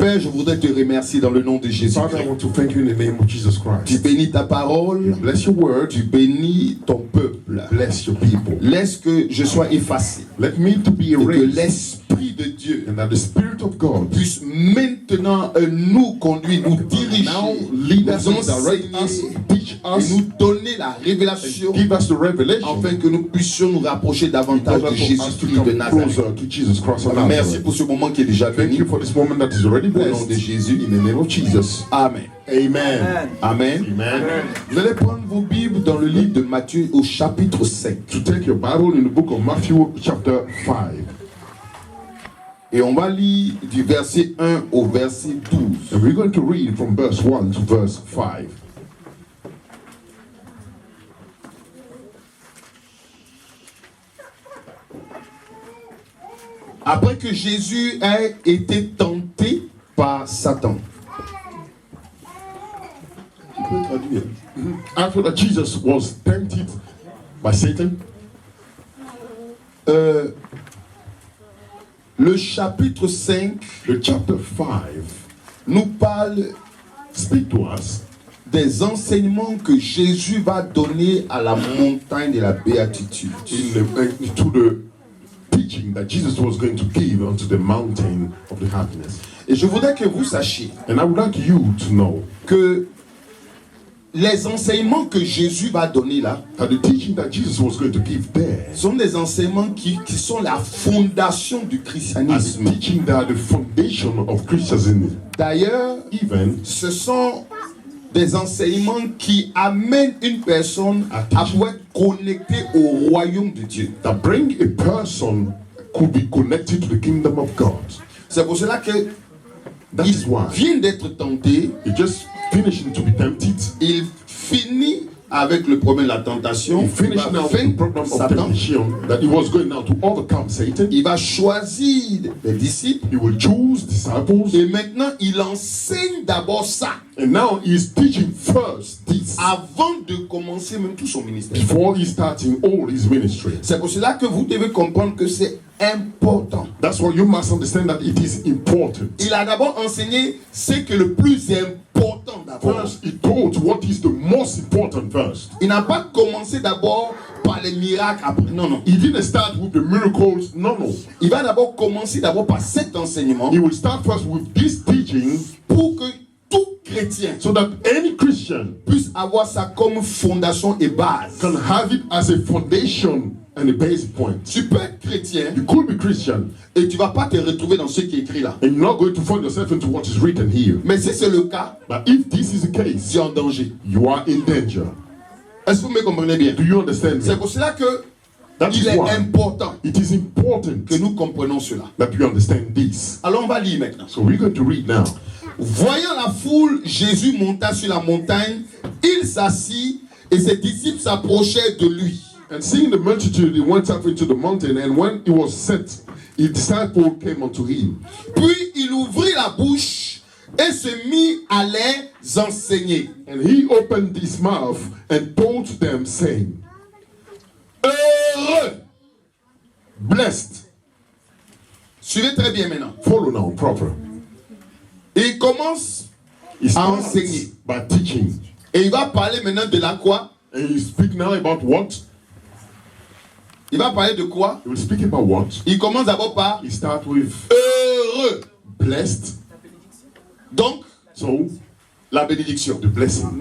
Père, je voudrais te remercier dans le nom de Jésus. Father, I want to thank you in the name of Jesus Christ. Tu bénis ta parole. Bless your word. Tu bénis ton peuple. Bless your people. Laisse que je sois effacé. Let me to be Et que erased. l'Esprit de Dieu And that the Spirit of God puisse maintenant nous conduire, nous diriger, now lead us nous and direct us, enseigner teach et us, nous donner la révélation give us the revelation afin que nous puissions nous rapprocher in davantage order de for us to Jésus-Christ de come Nazareth. closer to Jesus Christ of Merci Nazareth. pour ce moment qui est déjà Thank venu. you for this moment that is already Au nom blessed. de Jésus. In the name of Jesus. Amen. Amen. Amen. Amen. Vous allez prendre vos Bibles dans le livre de Matthieu au chapitre 5. To take your Bible in the book of Matthew chapter 5. Et on va lire du verset 1 au verset 12. And we're going to read from verse 1 to verse 5. Après que Jésus ait été tenté par Satan. Tu peux traduire. After that Jesus was tempted by Satan, Le chapitre 5 the chapter 5 nous parle speak to us des enseignements que Jésus va donner à la montagne de la béatitude. to the teaching that Jesus was going to give unto the mountain of the happiness. Et je voudrais que vous sachiez And I would like you to know que les enseignements que Jésus va donner là that the teaching that Jesus was going to give there sont des enseignements qui sont la fondation du are the christianisme. teaching that are the foundation of Christianism. D'ailleurs, Even ce sont des enseignements qui amènent une personne à pouvoir être connectée au royaume de Dieu. that bring a person could be connected to the kingdom of God. C'est pour cela que That is why il vient d'être tenté, he just finishing to be tempted. il finit avec le problème de la tentation, He il finished va now with the vaincre problem of Satan, temptation that he was going now to overcome Satan. il va choisir les disciples He will choose disciples, et maintenant il enseigne d'abord ça and now he is teaching first this avant de commencer même tout son ministère. before he starting all his ministry. C'est pour cela que vous devez comprendre que c'est important. That's why you must understand that it is important. Il a d'abord enseigné ce qui est le plus important d'abord. First, he taught what is the most important first. Il n'a pas commencé d'abord par les miracles après. Non, non. He didn't start with the miracles. No. Il va d'abord commencer d'abord par cet enseignement He will start first with this teaching pour que tout chrétien so that any Christian puisse avoir ça comme fondation et base. can have it as a foundation and a basic point. Tu peux être chrétien You could be Christian et tu ne vas pas te retrouver dans ce qui est écrit là. and you're not going to find yourself into what is written here. Mais si c'est le cas, But if this is the case, tu es en danger. you are in danger. Est-ce que vous me comprenez bien? Do you understand C'est me? pour cela que That il is est why important it is important que nous comprenions cela. that we understand this. Alors on va lire maintenant. So we're going to read now. Voyant la foule, Jésus monta sur la montagne, il s'assit et ses disciples s'approchaient de lui. And seeing the multitude, he went up into the mountain, and when he was set, his disciple came unto him. Puis il ouvrit la bouche et se mit à les enseigner. And he opened his mouth and told them, saying, Heureux! Blessed. Suivez très bien maintenant. Follow now proper. Et il commence He à starts enseigner. by teaching. Et il va parler maintenant de la quoi? And he speak now about what? Il va parler de quoi? He will speak about what? Il commence d'abord par He start with heureux. blessed. Donc, So la bénédiction. the blessing.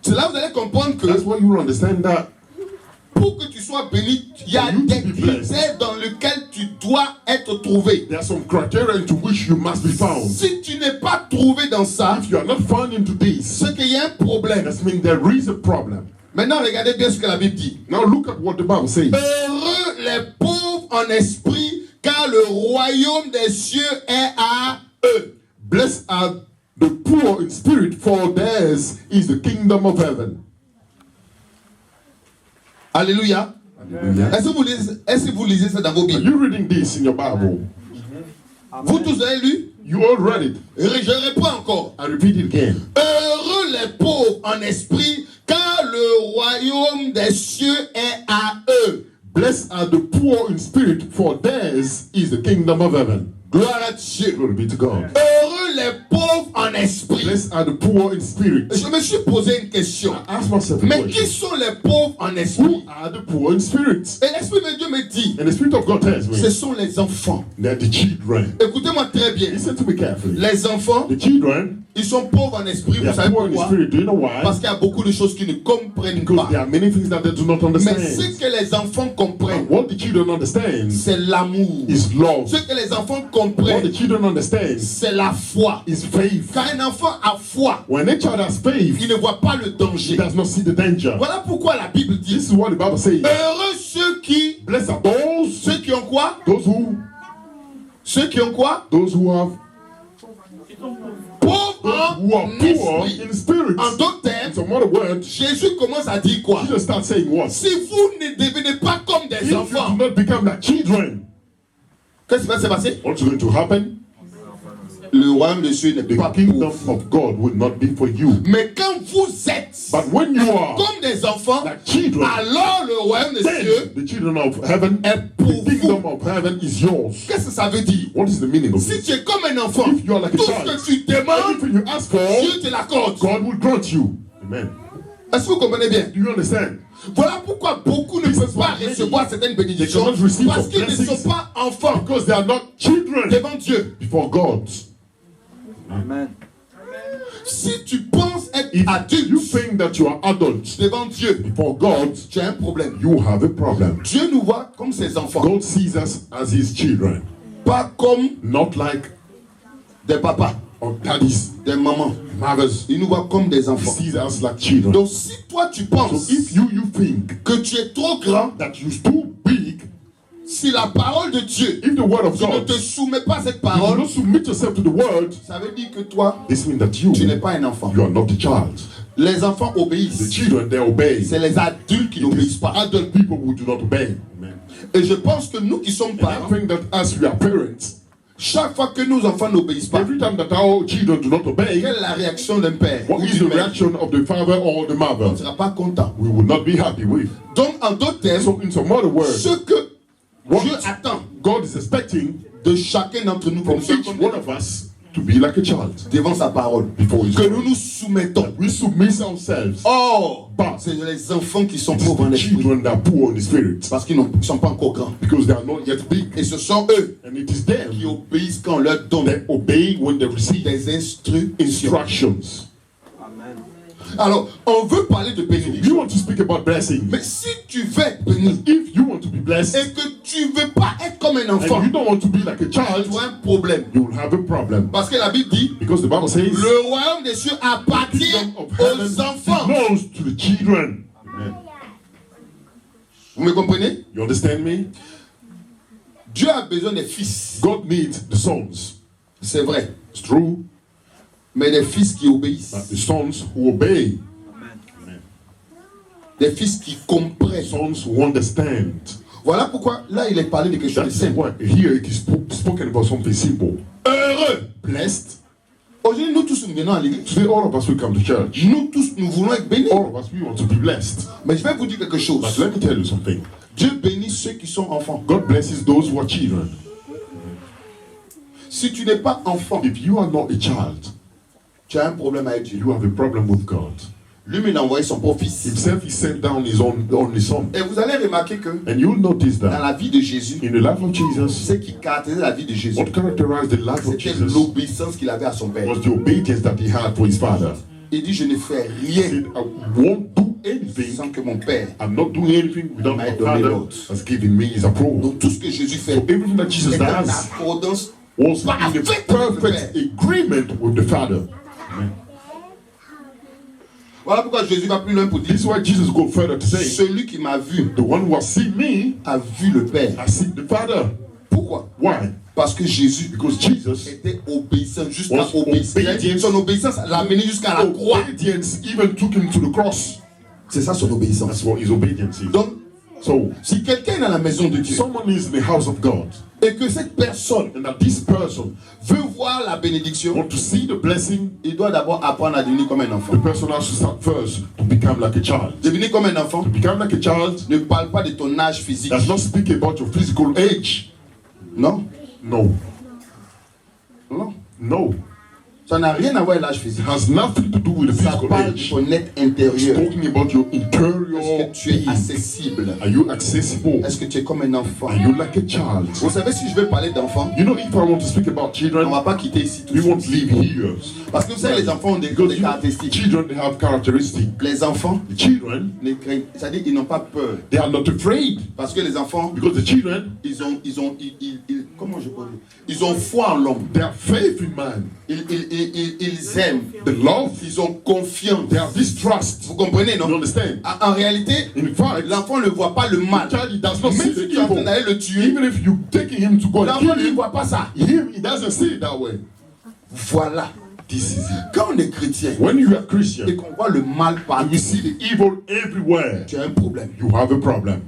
C'est là que vous allez comprendre que That's why you will understand that pour que tu sois béni, il y a For you to des be blessed. critères dans lesquels tu dois être trouvé. there are some criteria into which you must be found. Si tu n'es pas trouvé dans ça, If you are not found into this, c'est qu'il y a un problème. that means there is a problem. Maintenant, regardez bien ce que la Bible dit. Now look at what the Bible says. Heureux les pauvres en esprit, car le royaume des cieux est à eux. Blessed are the poor in spirit, for theirs is the kingdom of heaven. Alléluia. Hallelujah. Est-ce que vous lisez ça dans vos Are Bibles? you reading this in your Bible? Vous tous avez lu? You all read it. Je reprends encore. I repeat it again. Heureux les pauvres en esprit, car le royaume des cieux est à eux. Blessed are the poor in spirit, for theirs is the kingdom of heaven. Gloire à Dieu. Glory be to God. Heureux les pauvres en esprit. Blessed are the poor in spirit. Je me suis posé une question. Ask myself a Mais qui question. sont les pauvres en esprit? Who are the poor in spirit? Et l'Esprit de Dieu me dit, And the Spirit of God tells me ce sont les enfants. they're the children. Écoutez-moi très bien. Listen to me carefully. Les enfants, The children, ils sont pauvres en esprit. they Vous are savez poor in the pourquoi? spirit. Do you know why? Parce qu'il y a beaucoup de choses qu'ils ne comprennent Because pas. there are many things that they do not Mais understand. ce que les enfants comprennent, What the children understand c'est l'amour. is love. Ce que les enfants What comprennent, the children understand c'est la foi. is faith. Quand un enfant a foi, When a child has faith, il ne voit pas le he danger. does not see the danger. Voilà pourquoi la Bible dit, This is what the Bible says. heureux ceux qui, Blessed are those ont quoi? Those Ceux qui ont quoi? who have Pauvres who are en poor esprit. in spirit. En d'autres In termes, some other words, Jésus commence à dire quoi? Jesus starts saying what? Si vous ne devenez pas comme If des you do enfants, not become like children, qu'est-ce qui va se passer? what's going to happen? Le royaume de Dieu n'est The pas kingdom pauvre. of God will not be for you. Mais quand vous êtes But when you are comme des enfants, like children, alors le royaume de Dieu, then the children of heaven, pour the kingdom of heaven is yours. qu'est-ce que ça veut dire? What is the meaning of Si this? tu es comme un enfant, If you are like a tout child, ce que tu demandes, everything you ask for, Dieu te l'accorde. God will grant you. Amen. Est-ce que vous comprenez bien? Do you understand? Voilà pourquoi beaucoup ne peuvent pas recevoir certaines bénédictions They cannot receive parce some qu'ils ne blessings. sont pas enfants Because they are not children devant Dieu. before God. Amen. Si tu penses être If you adulte think that you are adult devant Dieu, before God, tu as un problème. you have a problem. Dieu nous voit comme ses enfants, God sees us as his children, pas comme not like des papas, our daddies, des mamans. mothers. Il nous voit comme des He enfants. sees us like children. Donc si toi tu So penses if you think que tu es trop grand, that you're too big, si la parole de Dieu if the word of tu ne God, te soumets pas à cette you parole, don't submit yourself to the word, ça veut dire que toi, this means that you tu n'es pas un enfant. are not a child. Les enfants The obéissent. children, they obey. C'est les adultes qui It n'obéissent is pas. adult people who do not obey. Amen. Et je pense que nous qui sommes And parents, I think that as we are parents, chaque fois que nos enfants n'obéissent pas, every time that our children do not obey, quelle est la réaction d'un père what ou is d'une the mère? reaction of the father or the On mother? ne sera pas content. We will not be happy with. Donc, en d'autres termes, So in some other words, ce que What? Dieu attend God is expecting de chacun d'entre nous from comme ça, each one of us to be like a child. devant sa parole, Before his que word. nous nous soumettons. We submit ourselves. Or, But c'est les enfants qui sont it's pauvres en the esprit children that are poor in the spirit parce qu'ils ne sont pas encore grands. because they are not yet big. Et ce sont eux And it is them qui obéissent quand on leur donne that obey when they receive des instructions. instructions. Amen. Alors, on veut parler de You bénédiction. want to speak about blessing. Mais si tu veux être béni If you want to be blessed et que tu ne veux pas être comme un enfant, and you don't want to be like a child, tu as un problème. you will have a problem. Parce que la Bible dit, Because the Bible says le royaume des cieux the appartient kingdom of aux heaven enfants. belongs to the children. Amen. Vous me comprenez? You understand me? Dieu a besoin des fils. God needs the sons. C'est vrai. It's true. Mais des fils qui obéissent. But the sons who obey, Des fils qui comprennent. sons who understand. Voilà pourquoi là il est parlé de quelque chose de That's simple. why here it is spoken about something simple. Heureux. Blessed. Aujourd'hui, nous tous nous venons à l'église. Today all of us will come to church. Nous tous nous voulons être bénis. All of us we want to be blessed. Mais je vais vous dire quelque chose. But let me tell you something. Dieu bénit ceux qui sont enfants. God blesses those who are children. Si tu n'es pas enfant, If you are not a child, tu as un problème avec Dieu. you have a problem with God. Lui-même il a envoyé son propre fils. Himself, he sent down his only son. Et vous allez remarquer que And you'll notice dans that la vie de Jésus, in the life of Jesus, ce qui caractérisait la vie de Jésus, what characterized the life of c'était Jesus l'obéissance qu'il avait à son père. was the obedience that he had for his father. Il dit, je ne fais He rien said, I won't do anything. sans que mon père. I'm not doing anything without my My donné father l'ordre. has given me his approval. Donc tout ce que Jésus fait So everything that Jesus est en does accordance. was in a Perfect perfect agreement with the Father. Amen. Voilà pourquoi Jésus va plus loin pour dire, This is why Jesus goes further to say, celui qui m'a vu the one who has seen me a vu le Père. has seen the Father. Pourquoi? Why? Parce que Jésus Because Jesus était obéissant jusqu'à Was obéissance. Son obéissance l'a amené jusqu'à la croix. obedience even took him to the cross. C'est ça son obéissance. That's what his obedience is. Donc, So, si quelqu'un est dans la maison de if Dieu someone is in the house of God et que cette personne and that this person veut voir la bénédiction, want to see the blessing, il doit d'abord apprendre à devenir comme un the enfant. person has to start first to become like a child. Devenir comme un enfant To become like a child ne parle pas de ton âge physique. does not speak about your physical age. Non, No. non. No. Ça n'a rien à voir avec l'âge physique. It has nothing to do with the Ça physical parle de age. ton être It's intérieur. talking about your Est-ce interior que tu es being. accessible? Are you accessible? Est-ce que tu es comme un enfant? Are you like a child? Vous savez, si je veux parler d'enfants, You know, if I want to speak about on children, ne va pas quitter ici tout we de won't suite. leave here. Parce que vous savez, les enfants ont des Because you know, caractéristiques. children, they have characteristics. Les enfants, The children, c'est-à-dire ils n'ont pas peur. they are not afraid. Parce que les enfants, Because the children, comment je peux dire? Ils ont foi en l'homme. they have faith in man. Ils aiment. They love. Ils ont confiance. They have this trust. Vous comprenez, You non? understand? En réalité, In fact, l'enfant ne voit pas le mal. the child, he does not Même see si the tu es en train evil. d'aller le tuer, Even if you taking him to go and l'enfant kill ne him, voit pas ça. he doesn't see it that way. Voilà. This is it. Quand on est chrétien When you are et Christian, qu'on voit le mal and partout, you see the evil everywhere, tu as un problème. you have a problem.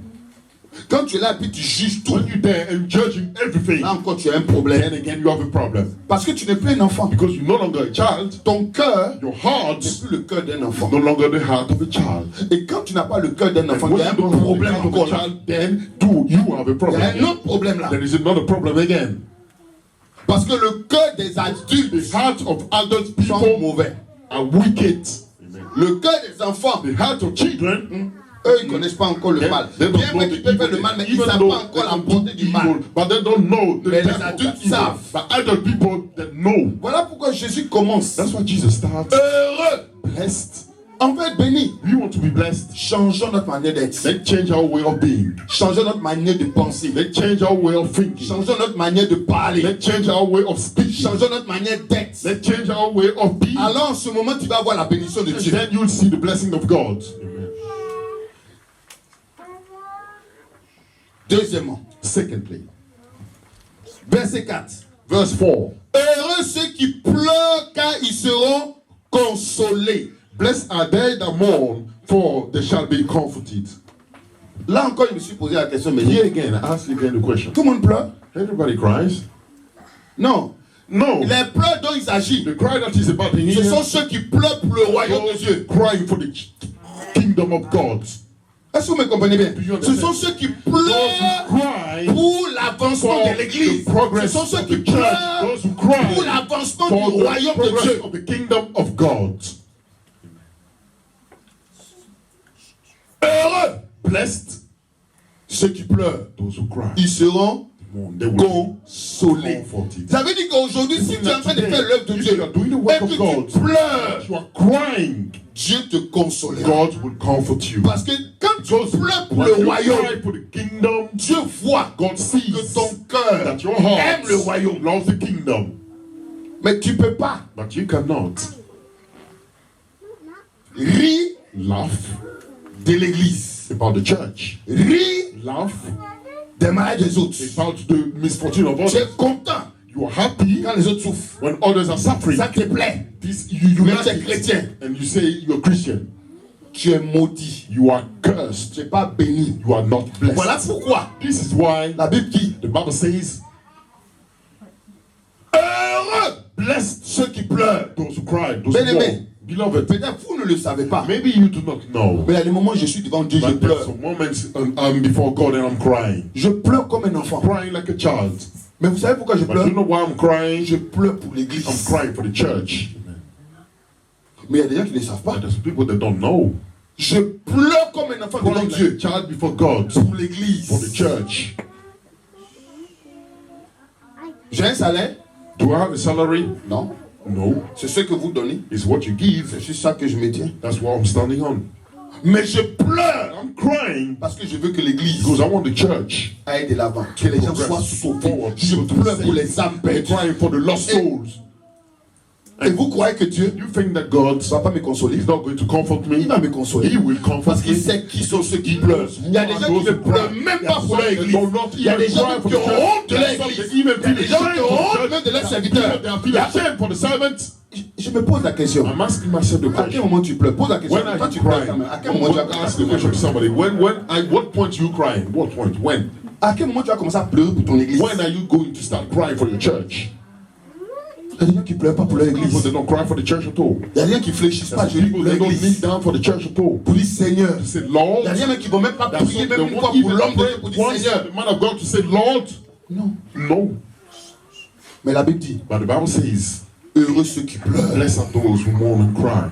Quand tu es là et tu juges tout, When you're there and judging everything, là encore tu as un then problème. again you have a problem. Parce que tu n'es plus un enfant. Because you're no longer a child, Ton cœur your heart n'est is plus le cœur d'un enfant. no longer the heart of a child. Et quand tu n'as pas le cœur d'un And enfant, when il y a you un don't have the problème heart of encore a là. child, then too, you have a Il y problem. a un autre problème là. There is another problem again. Parce que le cœur des adultes The heart of adult sont people mauvais. are wicked. Le cœur des enfants, The heart of children, eux, ils ne connaissent pas encore le mal. they don't Bien know vrai the qu'ils peuvent faire le evil, mal, mais ils ne even savent though pas they encore la don't portée do du mal. evil, but they don't know the Mais les depth of adultes that evil. savent. But adult people that know. Voilà pourquoi Jésus commence. That's why Jesus starts. Heureux. Blessed. On veut être béni. We want to be blessed. Changeons notre manière d'être. Let's change our way of being. Changeons notre manière de penser. Let's change our way of thinking. Changeons notre manière de parler. Let's change our way of speaking. Changeons notre manière d'être. Let's change our way of being. Alors en ce moment, tu vas voir la bénédiction de And Dieu. then you'll see the blessing of God. Deuxièmement, Secondly, verset 4. verse 4. Heureux ceux qui pleurent car ils seront consolés. Blessed are they that mourn, for they shall be comforted. Là encore, je me suis posé la question, mais Here again, I ask you again the question. tout le monde pleure? Everybody cries. Non. No. Les pleurs dont il s'agit, The cry that is about in ce here, sont ceux qui pleurent pour le royaume de Dieu. crying for the kingdom of God. Est-ce que vous me comprenez bien? you Ce sont ceux qui pleurent Cry pour l'avancement for de l'église. the progress Ce sont ceux of qui the church. pleurent Those who cry pour l'avancement for du the royaume de progress Dieu. of the kingdom of God. Heureux Blessed, ceux qui pleurent, those who cry. ils seront They will be consolés. comforted. Ça veut dire qu'aujourd'hui, si tu es en train de faire l'œuvre de If Dieu you are doing the et work que of God, tu pleures, you are crying, Dieu te consolera. God will comfort you. Parce que quand tu Because pleures pour when le you royaume, cry for the kingdom, Dieu voit God que sees ton cœur that your heart aime le royaume. loves the kingdom. Mais tu ne peux pas But you cannot rire laugh de l'église, about the church. rire Laugh des malades des autres. about the misfortune of Tu es others. content You are happy quand les autres souffrent. when others are suffering. Ça te plaît. This, you Mais like tu es it. chrétien. And you say you're Christian. Tu es maudit. You are cursed. Tu n'es pas béni. You are not blessed. Voilà pourquoi This is why la Bible dit the Bible says, heureux blessed ceux qui pleurent. those who cry, those Bien who aimé. mourn. Beloved, Peut-être vous ne le savez pas. maybe you do not know. Mais il y a des moments où je suis devant Dieu, je But there's pleure. some moments I'm before God and I'm crying. Je pleure comme un enfant. Crying like a child. Mais vous savez pourquoi je But pleure? you know why I'm crying? Je pleure pour l'église. I'm crying for the church. Mais il y a des gens qui ne le savent pas. But there's people that don't know. Je pleure comme un enfant devant Crying like a Dieu. child before God. Pour l'église. For the church. J'ai un salaire? Do I have a salary? Non. No. C'est ce que vous donnez. It's what you give. C'est sur ça que je me tiens. That's what I'm standing on. Mais je pleure I'm crying parce que je veux que l'église because I want the church aille de l'avant. Que les gens soient sauvés. Je pleure pour les âmes I'm perdues. crying for the lost souls. Et vous croyez que Dieu You think that God ne va pas me consoler? is not going to comfort me? Il va me consoler. He will comfort Parce me. qu'il sait qui sont ceux qui pleurent. Il y a des gens qui ne pleurent même pas pour leur église. Il y a des gens qui ont honte de leur église. Il y a des gens qui ont honte même de leurs serviteurs. They feel ashamed for the servants. Je me pose la question. I'm asking myself the À quel question. moment tu pleures? Pose la question. When are Quand you tu pleures, crying? à quel moment tu vas Ask the question to somebody. At what point are you crying? What point? When? À quel moment tu vas commencer à pleurer pour ton église? When are you going to start crying for your church? Il y a des gens qui ne pleurent pas pour leur People église. that don't cry for the church at all. Il y a des gens qui ne fléchissent pas There's je dis pour people leur that don't kneel église. down for the church at all. Pour dire Seigneur. To say, Lord, Il y a des gens qui ne vont même pas that's prier what même they une fois won't pour even l'homme de Dieu pray pour dire once Seigneur. the man of God to say, Lord. Non. No. Mais la Bible dit But the Bible says, Heureux ceux qui pleurent. Blessed are those who mourn and cry.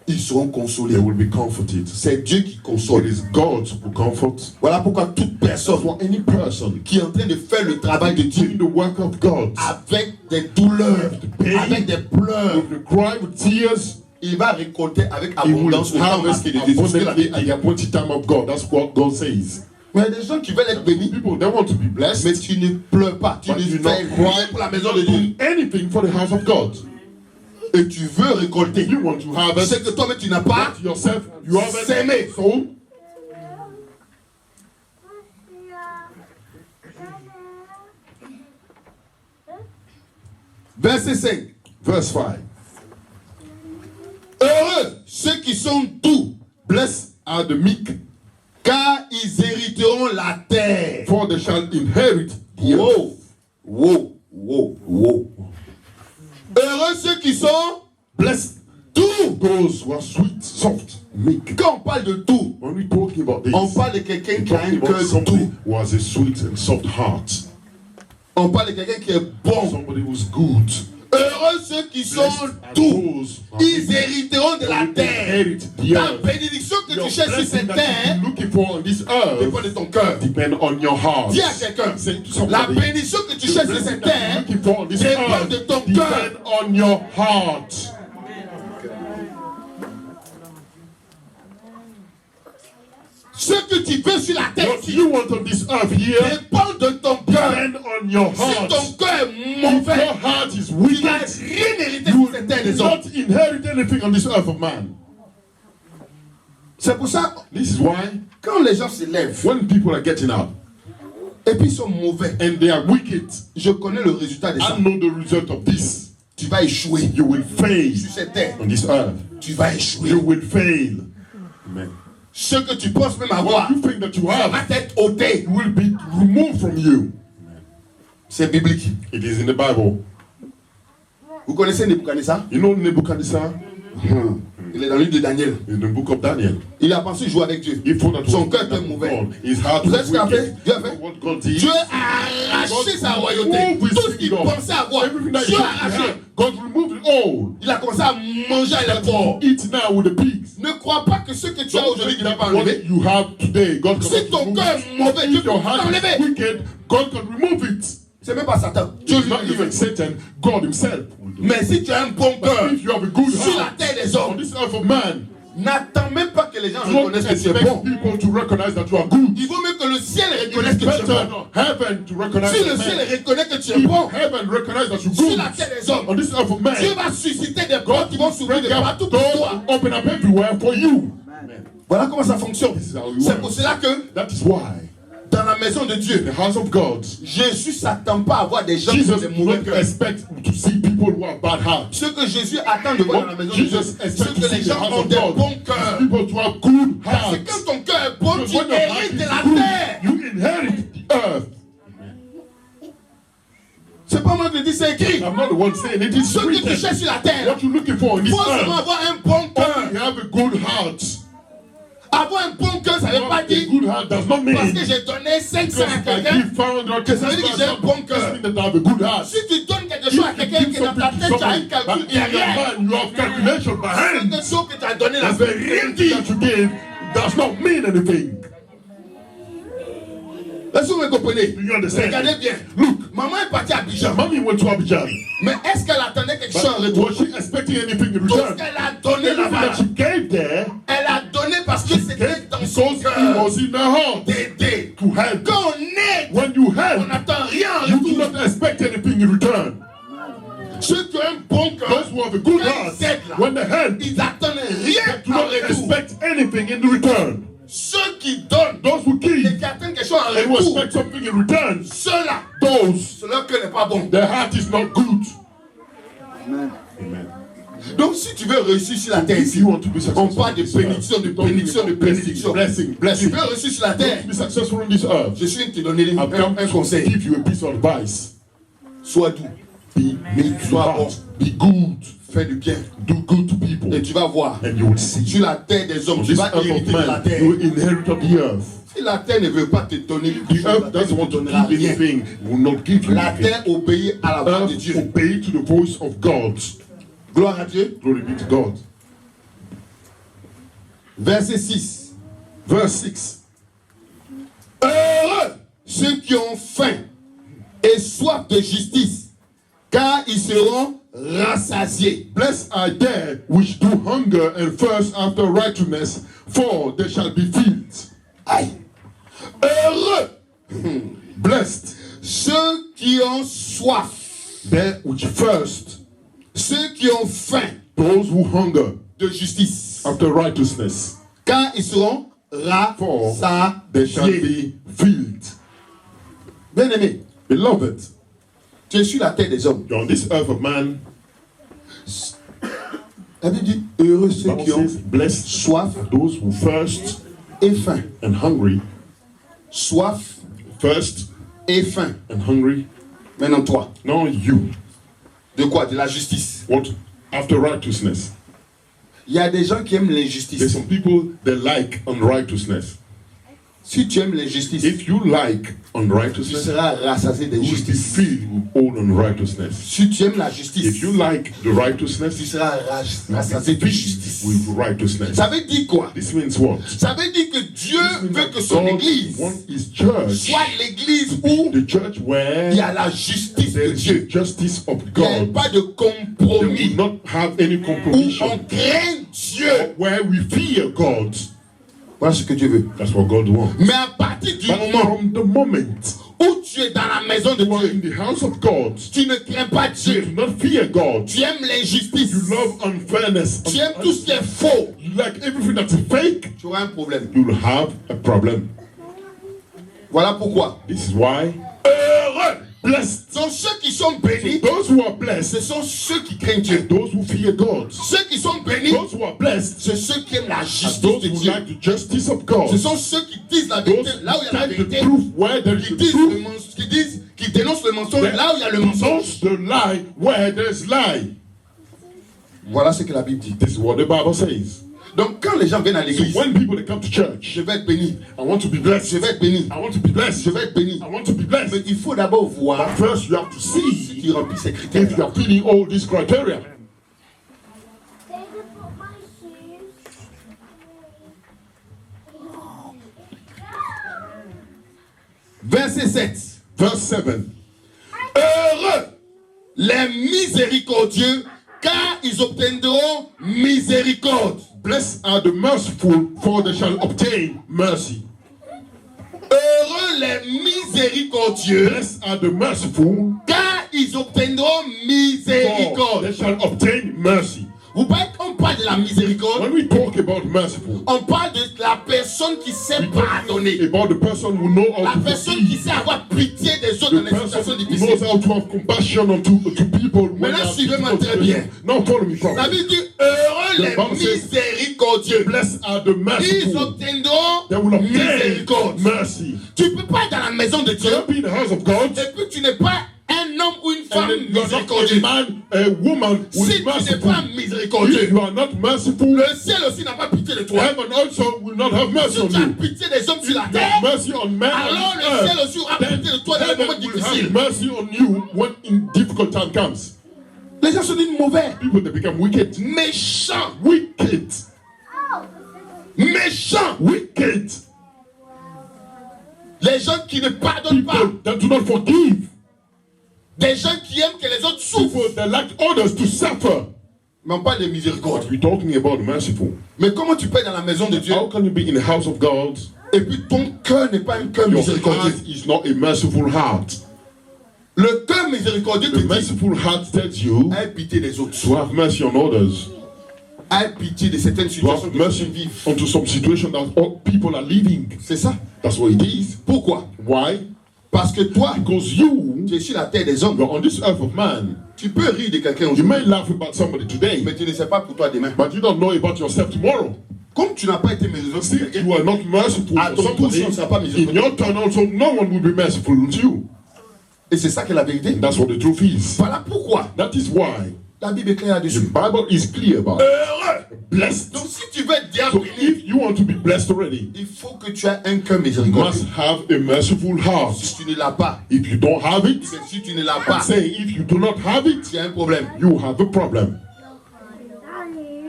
Ils seront consolés. They will be comforted. C'est Dieu qui console. It is God who comforts. Voilà pourquoi toute personne For any person qui est en train de faire le travail de Dieu doing the work of God, avec des douleurs, avec des pleurs, with the cry, with tears, il va récolter avec he will abondance au temps harvest qu'il est dit. C'est ce que la abundantly Bible at dit. the appointed time of God. That's what God says. Mais il y a des gens qui veulent être bénis, People, they want to be blessed, mais tu ne pleures pas, tu but ne you fais not rien cry pour la maison de Dieu. do anything for the house of God. Et tu veux récolter. You want to harvest C'est que toi-même tu n'as pas yourself. You haven't s'aimer. sown. Verset 5. Verse 5. Heureux ceux qui sont doux, Blessed are the meek, car ils hériteront la terre. for they shall inherit the earth. Wow, wow, wow, wow. Heureux ceux qui sont Blessed doux. those who are sweet, soft, meek. Quand on parle de doux, When we talking about this, on parle de quelqu'un we're qui a talking un about cœur somebody doux. who has a sweet and soft heart. On parle de quelqu'un qui est bon. Somebody who's good. Heureux ceux qui sont Blessed are doux. those who are Ils meek. hériteront de la They terre. inherit the Ta earth. bénédiction que Your tu cherches sur blessing cette that terre you're looking for on this earth dépend de ton cœur. depend on your heart. Dis à quelqu'un, Say to la somebody, bénédiction que tu the cherches sur blessing cette that you're terre looking for on this dépend earth de ton cœur. depend on your heart. Ce que tu veux sur la terre What you want on this earth here dépend de ton cœur. depend on your Si heart. ton cœur est If mauvais, your heart is tu n'as wicked, rien hérité you sur cette terre will des hommes. not inherit anything on this earth of man. C'est pour ça, This is why quand les gens se lèvent when people are getting up et puis ils sont mauvais, and they are wicked, je connais le résultat de ça. I know the result of this. Tu vas échouer You will fail sur cette terre. on this earth. Tu vas échouer. You will fail. Amen. Ce que tu penses même What avoir you think that you va have être ôté. will be removed from you. C'est biblique. It is in the Bible. Vous connaissez Nebuchadnezzar? You know Nebuchadnezzar Il est dans le livre de Daniel. in the book of Daniel. Il a pensé jouer avec Dieu. He thought that Son was cœur était mauvais. God. His heart Vous savez was ce qu'il a fait? wicked. Dieu a fait? What God did, Dieu a arraché sa royauté. Tout ce qu'il pensait avoir, everything that Dieu he a arraché. had, God removed it all. Il a commencé à manger à les porcs. Eat now with the pigs. Ne crois pas que ce que tu as Don't aujourd'hui, think tu n'as that pas what enlevé. you have today, God Si cannot ton remove cœur it. est mauvais, Dieu If peut your heart is t'enlever. wicked, God can remove it. C'est même pas Satan. Dieu It's not lui even fait. Satan, God himself. will do it. Mais si tu as un bon cœur But if you have a good sur la heart terre des on hommes, this earth of man, n'attends même pas que les gens don't reconnaissent que tu es expect bon. people to recognize that you are good. Il vaut mieux que le ciel reconnaisse It's que tu es better bon. heaven to recognize Si le that ciel man. reconnaît que tu es If bon, heaven recognize that you're sur good la terre des hommes, on this earth of man, Dieu va susciter des portes qui vont s'ouvrir de partout pour doors toi. open up everywhere for you. Voilà comment ça fonctionne. This is how it C'est pour works. cela que That is why dans la maison de Dieu, the house of God, Jésus s'attend pas à voir des gens qui ont Jesus des mauvais don't cœurs. expect to see people who have bad hearts. Ce que Jésus attend de voir dans la maison de Dieu, Jesus c'est expects to que see les the gens house ont of des God. bons cœurs. People to have good Parce hearts. que quand ton cœur est bon, Because tu when your heart hérites is de la good, terre. you inherit the earth. C'est pas moi qui le dis, c'est écrit. I'm not the one saying it. It's Ce que tu written. cherches sur la terre, What you're looking for in il this faut seulement earth. avoir un bon cœur. Only have a good heart. Avoir un bon cœur, ça ne veut pas A dire good heart does not mean parce que j'ai donné 500 à because I quelqu'un. give 500 que ça veut dire que j'ai un bon cœur. doesn't mean that I have a good heart. Si tu donnes quelque chose à quelqu'un qui est dans ta tête, tu as un calcul but in your derrière. mind you have calculation behind. Quelque chose que tu as donné là, That's ça the veut rien thing dire. that you give does not mean anything. Est-ce que vous me comprenez? Do you understand? Regardez bien. Look, Maman est partie à your Abidjan. mommy went to Abidjan. Mais est-ce qu'elle attendait quelque chose en But retour? was she expecting anything in Tout ce return? qu'elle a donné Everything là-bas, that she gave there, elle a donné parce que c'était dans son because it cœur was in her heart d'aider. to help. Quand on aide, When you on help, n'attend rien en you do retour. not expect anything in return. Ceux qui ont un bon cœur, Those who have a good quand heart, ils aident là, when they help, ils attendent rien do en not retour. expect anything in return. Ceux qui donnent Those who et give, qui attendent quelque chose en they will retour, expect something in return. ceux-là, Those, leur cœur n'est pas bon. their heart is not good. Amen. Amen. Donc si tu veux réussir sur la terre If ici, you want to be on successful parle de on this earth, bénédiction, de don't bénédiction, de think about bénédiction. blessing, Tu blessing. veux réussir sur la terre, To be successful on this earth, je suis venu te donner I've come un to conseil. give you a piece of advice. Sois doux, Be meek, Sois bon. be good, fais du bien. do good to people, Et tu vas voir, and you will see. sur la terre des hommes, On tu this vas earth of hériter de la man, terre. you will inherit of the earth. Si la terre ne veut pas te donner quelque The chose, la earth terre doesn't ne want te to donnera give rien. anything, will not give you La anything. terre obéit à la voix de Earth Dieu. obey to the voice of God. Gloire à Dieu. Glory be to God. Verset 6. Verse 6. Heureux ceux qui ont faim et soif de justice, car ils seront rassasiés. Blessed are they which do hunger and thirst after righteousness, for they shall be filled. Aïe. Heureux Blessed ceux qui ont soif, they which thirst, ceux qui ont faim those who hunger de justice, after righteousness, car ils seront for they shall rassasiés. be filled. Bien-aimé, Beloved, tu es sur la terre des hommes. on this earth of man, La Bible dit heureux ceux Bible qui ont says, blessed soif are those who thirst et faim. and hungry, Soif thirst et faim. and hungry. Maintenant toi, No, you. de quoi? De la justice. What? After righteousness. Il y a des gens qui aiment There's l'injustice. some people that like unrighteousness. Si tu aimes l'injustice, If you like tu unrighteousness, seras rassasié de you will be justice. filled with all unrighteousness. Si tu aimes la justice, If you like the tu righteousness, seras rassasié de justice. with righteousness. Ça veut dire quoi? This means what? Ça veut dire que Dieu veut que son God église wants his church, soit l'église où the church where il y a la justice de there is the Dieu. justice of Il n'y a God. pas de There compromis. will not have any Où on compromission. craint Dieu. Where we fear God. Voilà ce que Dieu veut. That's what God wants. Mais à partir du But moment from the moment où tu es dans la maison de you are in Dieu, the house of God, tu ne crains pas you Dieu. do not fear God. Tu aimes l'injustice. You love unfairness. Tu aimes tout ce qui est faux. You like everything that's fake. Tu auras un problème. You will have a problem. Voilà pourquoi. This is why. Heureux, blessed. Donc ceux qui sont bénis, Those who are blessed, ce sont ceux qui craignent Dieu. those who fear God. Ceux qui sont bénis, Those who are blessed, c'est ceux qui aiment la are justice those de who Dieu. like the justice of God. Ce sont ceux qui disent la vérité Those là où il y a la who tell the vérité. truth where there is Qui the disent truth. qui dénoncent le mensonge là où il y a le mensonge. Denounce the lie where there's lie. Voilà ce que la Bible dit. This is what the Bible says. Donc quand les gens viennent à So l'église, when people they come to church, je vais être béni. I want to be blessed. Je vais être béni. I want to be blessed. Je vais être béni. I want to be blessed. Mais il faut d'abord voir But first, you have to si see tu remplis ces if critères. you are filling all these criteria. Verset 7. Verse 7. Heureux les miséricordieux, car ils obtiendront miséricorde. Blessed are the merciful, for they shall obtain mercy. Heureux les miséricordieux, Blessed are the merciful, car ils obtiendront for miséricorde. they shall obtain mercy. Vous voyez qu'on parle de la miséricorde, When we talk about merciful, on parle de la personne qui sait pardonner. about the person who knows how La to personne qui forgive, sait avoir pitié des autres dans the les situations person who knows difficiles. how to have compassion to people when Maintenant, they are suivez-moi difficult très bien. situations. Now follow me La properly. Bible dit heureux The Bible les says, miséricordieux. Blessed are the Ils merciful, obtiendront they will obtain miséricorde. mercy. Tu ne peux pas être dans la maison de You Dieu cannot be in the house of God et puis tu n'es pas un homme ou une and femme then you are not a miséricordieux. man, a woman who Si is tu n'es merciful. pas miséricordieux, If you are not merciful, le ciel aussi n'a pas pitié de toi. heaven also will not have mercy Si on tu as you. pitié des hommes sur la Have terre, mercy on men alors on le ciel earth. aussi aura Then pitié de toi dans les moments heaven will have difficiles. mercy on you when in difficult time comes. Les gens se disent mauvais, People they become wicked, méchants, wicked, méchants. wicked. Les gens qui ne pardonnent pas. People that do not forgive. Des gens qui aiment que les autres souffrent. People that like others to suffer. Mais on parle de miséricorde. We're talking about merciful. Mais comment tu peux être dans la maison de Dieu How can you be in the house of God? et puis ton cœur n'est pas un cœur Your miséricordieux? heart is not a merciful heart. Le cœur miséricordieux te The dit merciful heart tells you aie pitié des autres. to have mercy on others. Aie pitié de certaines To situations have que mercy tu vis. onto some situation that all people are living. C'est ça. That's what it is. Pourquoi? Why? Parce que toi, Because you tu es sur la terre des hommes. are on this earth of man. Tu peux rire de quelqu'un You aujourd'hui, may laugh about somebody today, mais tu ne sais pas pour toi demain. but you don't know about yourself tomorrow. Comme tu n'as pas été miséricordieux pour Still, quelqu'un, you are not merciful à for ton tour, somebody. on ne sera pas In miséricordieux. your turn also, no one will be merciful to you. Et c'est ça qui est la vérité. And that's what the truth is. Voilà pourquoi That is why La Bible est claire The là-dessus. Bible is clear about it. Heureux. Blessed. Donc si tu veux être bien So béni, if you want to be blessed already, il faut que tu aies un cœur you miséricordieux. must have a merciful heart. Si tu ne l'as pas, If you don't have it, si tu ne l'as pas, say if you do not have it, tu as un problème. you have a problem.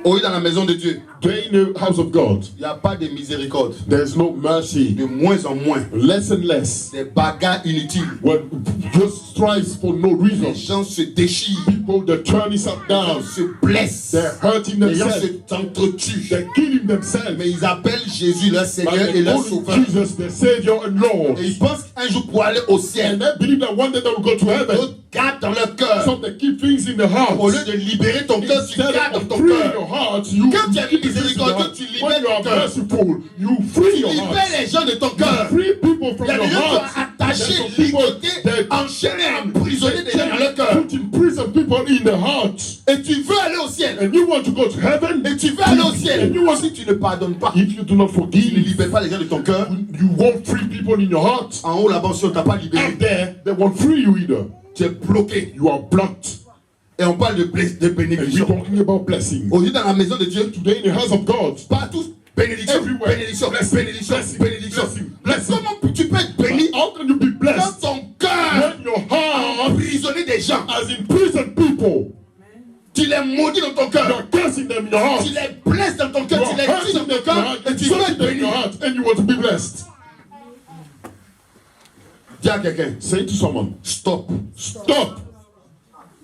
Oh, dans la maison de Dieu, Today in the house of God, il n'y a pas de miséricorde. there's no mercy. De moins en moins. Less and less. Des bagarres inutiles. When just strives for no Les reason. gens se déchirent. People they're turning up Les gens down. se blessent. They're hurting Les gens themselves. s'entretuent. They're killing themselves. Mais ils appellent Jésus leur Seigneur But et they leur call Sauveur. Jesus their Savior and Lord. Et ils pensent qu'un jour pour aller au ciel, And they believe that one day they will go to heaven. d'autres gardent dans leur cœur. So they keep things in the heart. Au lieu de libérer ton cœur, tu Instead gardes dans of ton freeing cœur. your heart, you Quand tu es keep it in the miséricordieux, heart. tu libères When you ton are cœur. merciful, you free your Libère heart. les gens de ton cœur. Free people from Il y a your des gens qui heart. ont attaché, There's some people ligoté, that enchaîné, emprisonné des gens dans leur cœur. put in prison people in the heart. Et tu veux aller au ciel. And you want to go to heaven. Et tu veux aller au ciel. And you want, Si tu ne pardonnes pas, if you do not tu ne forgive, libères pas les gens de ton cœur. you won't free people in your heart. En haut là-bas, si on ne t'a pas libéré, Up there, they won't free you either. tu es bloqué. You are blocked. Et on parle de And we're bénédiction. talking about blessing. Aujourd'hui, dans la maison de Dieu, Today in the house of God, partout, bénédiction, Everywhere. bénédiction, Blessing, bénédiction, blessing, bénédiction. blessing, Mais blessing. comment tu peux être béni how can you be quand blessed ton cœur when your a heart emprisonné des gens? has imprisoned people? Tu les maudis dans ton cœur. You're cursing them in your heart. Tu les blesses dans ton cœur, You're tu les tues dans hurting ton them in your cœur heart. et tu veux Insulting être them in béni. your heart, and you want to be blessed. Dis à quelqu'un, Say to someone, stop. stop.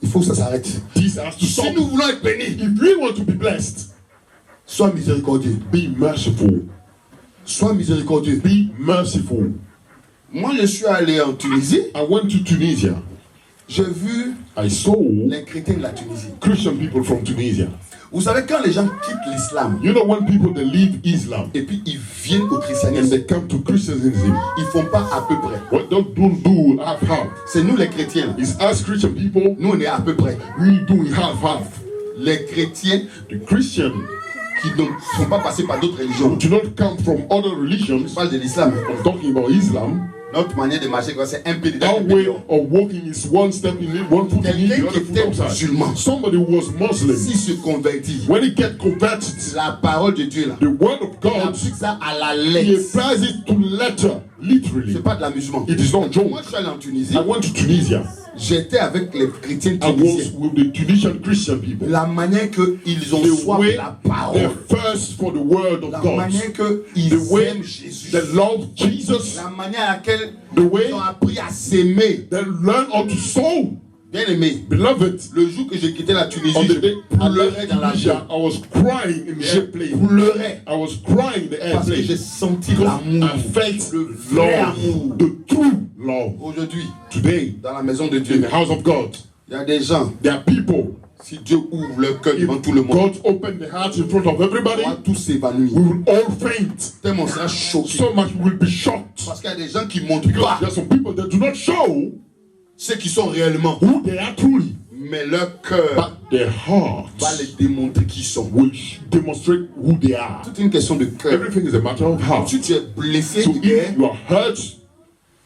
Il faut que ça s'arrête. This has to Si stop. nous voulons être bénis, If we want to be blessed, sois miséricordieux. be merciful. Sois miséricordieux. Be merciful. Moi, je suis allé en Tunisie. I went to Tunisia. J'ai vu I saw les chrétiens de la Tunisie. Christian people from Tunisia. Vous savez, quand les gens quittent l'islam You know when people they leave Islam et puis ils viennent au and christianisme, they come to Christianism, ils font pas à peu près. what don't do half. C'est nous les chrétiens. It's us Christian people, Nous, on est à peu près. we doing half. Les chrétiens The Christian qui ne sont pas passés par d'autres religions. do not come from other Je religions. parle de l'islam. I'm talking about Islam. Notre manière de marcher, c'est un peu dedans, Our un peu way dehors. of walking is one step in it, one foot in it, the Quelqu'un qui other foot était outside. musulman, Somebody who was Muslim, s'il se convertit, when he get converted, la parole de Dieu là, the word of il God, applique ça à la he lettre. applies it to letter, literally. C'est pas de l'amusement. It is not joke. Moi, je suis allé en Tunisie. I went to Tunisia. J'étais avec les chrétiens I was tunisiens. with the Tunisian Christian people. La manière qu'ils ont The soif way de la they're parole. thirst for the word of La God. manière qu'ils The way aiment Jésus. they love Jesus. La manière à laquelle The way ils ont appris à s'aimer. they learn how to sow. Bien aimé. Beloved, Le jour que j'ai quitté la Tunisie, on the day je I pleurais left dans l'avion. Tunisia, I was crying in the Je airplane. pleurais I was crying in the parce que j'ai airplane. senti Because l'amour. I felt Le vrai love, amour. the true love. Aujourd'hui, Today, dans la maison de in Dieu, the house of God, il y a des gens, there are people. si Dieu ouvre leur cœur If devant tout le monde, God opened the heart in front of everybody, on va tous s'évanouir. we will all faint. Tellement on sera choqué. So much we will be shocked. Parce qu'il y a des gens qui ne montrent Because pas there are some people that do not show ceux qui sont réellement. who they are truly, Mais leur cœur but their heart va les démontrer qui ils sont. will demonstrate who they are. C'est une question de cœur. Everything is a matter of heart. Si tu es blessé, So hier, if you are hurt,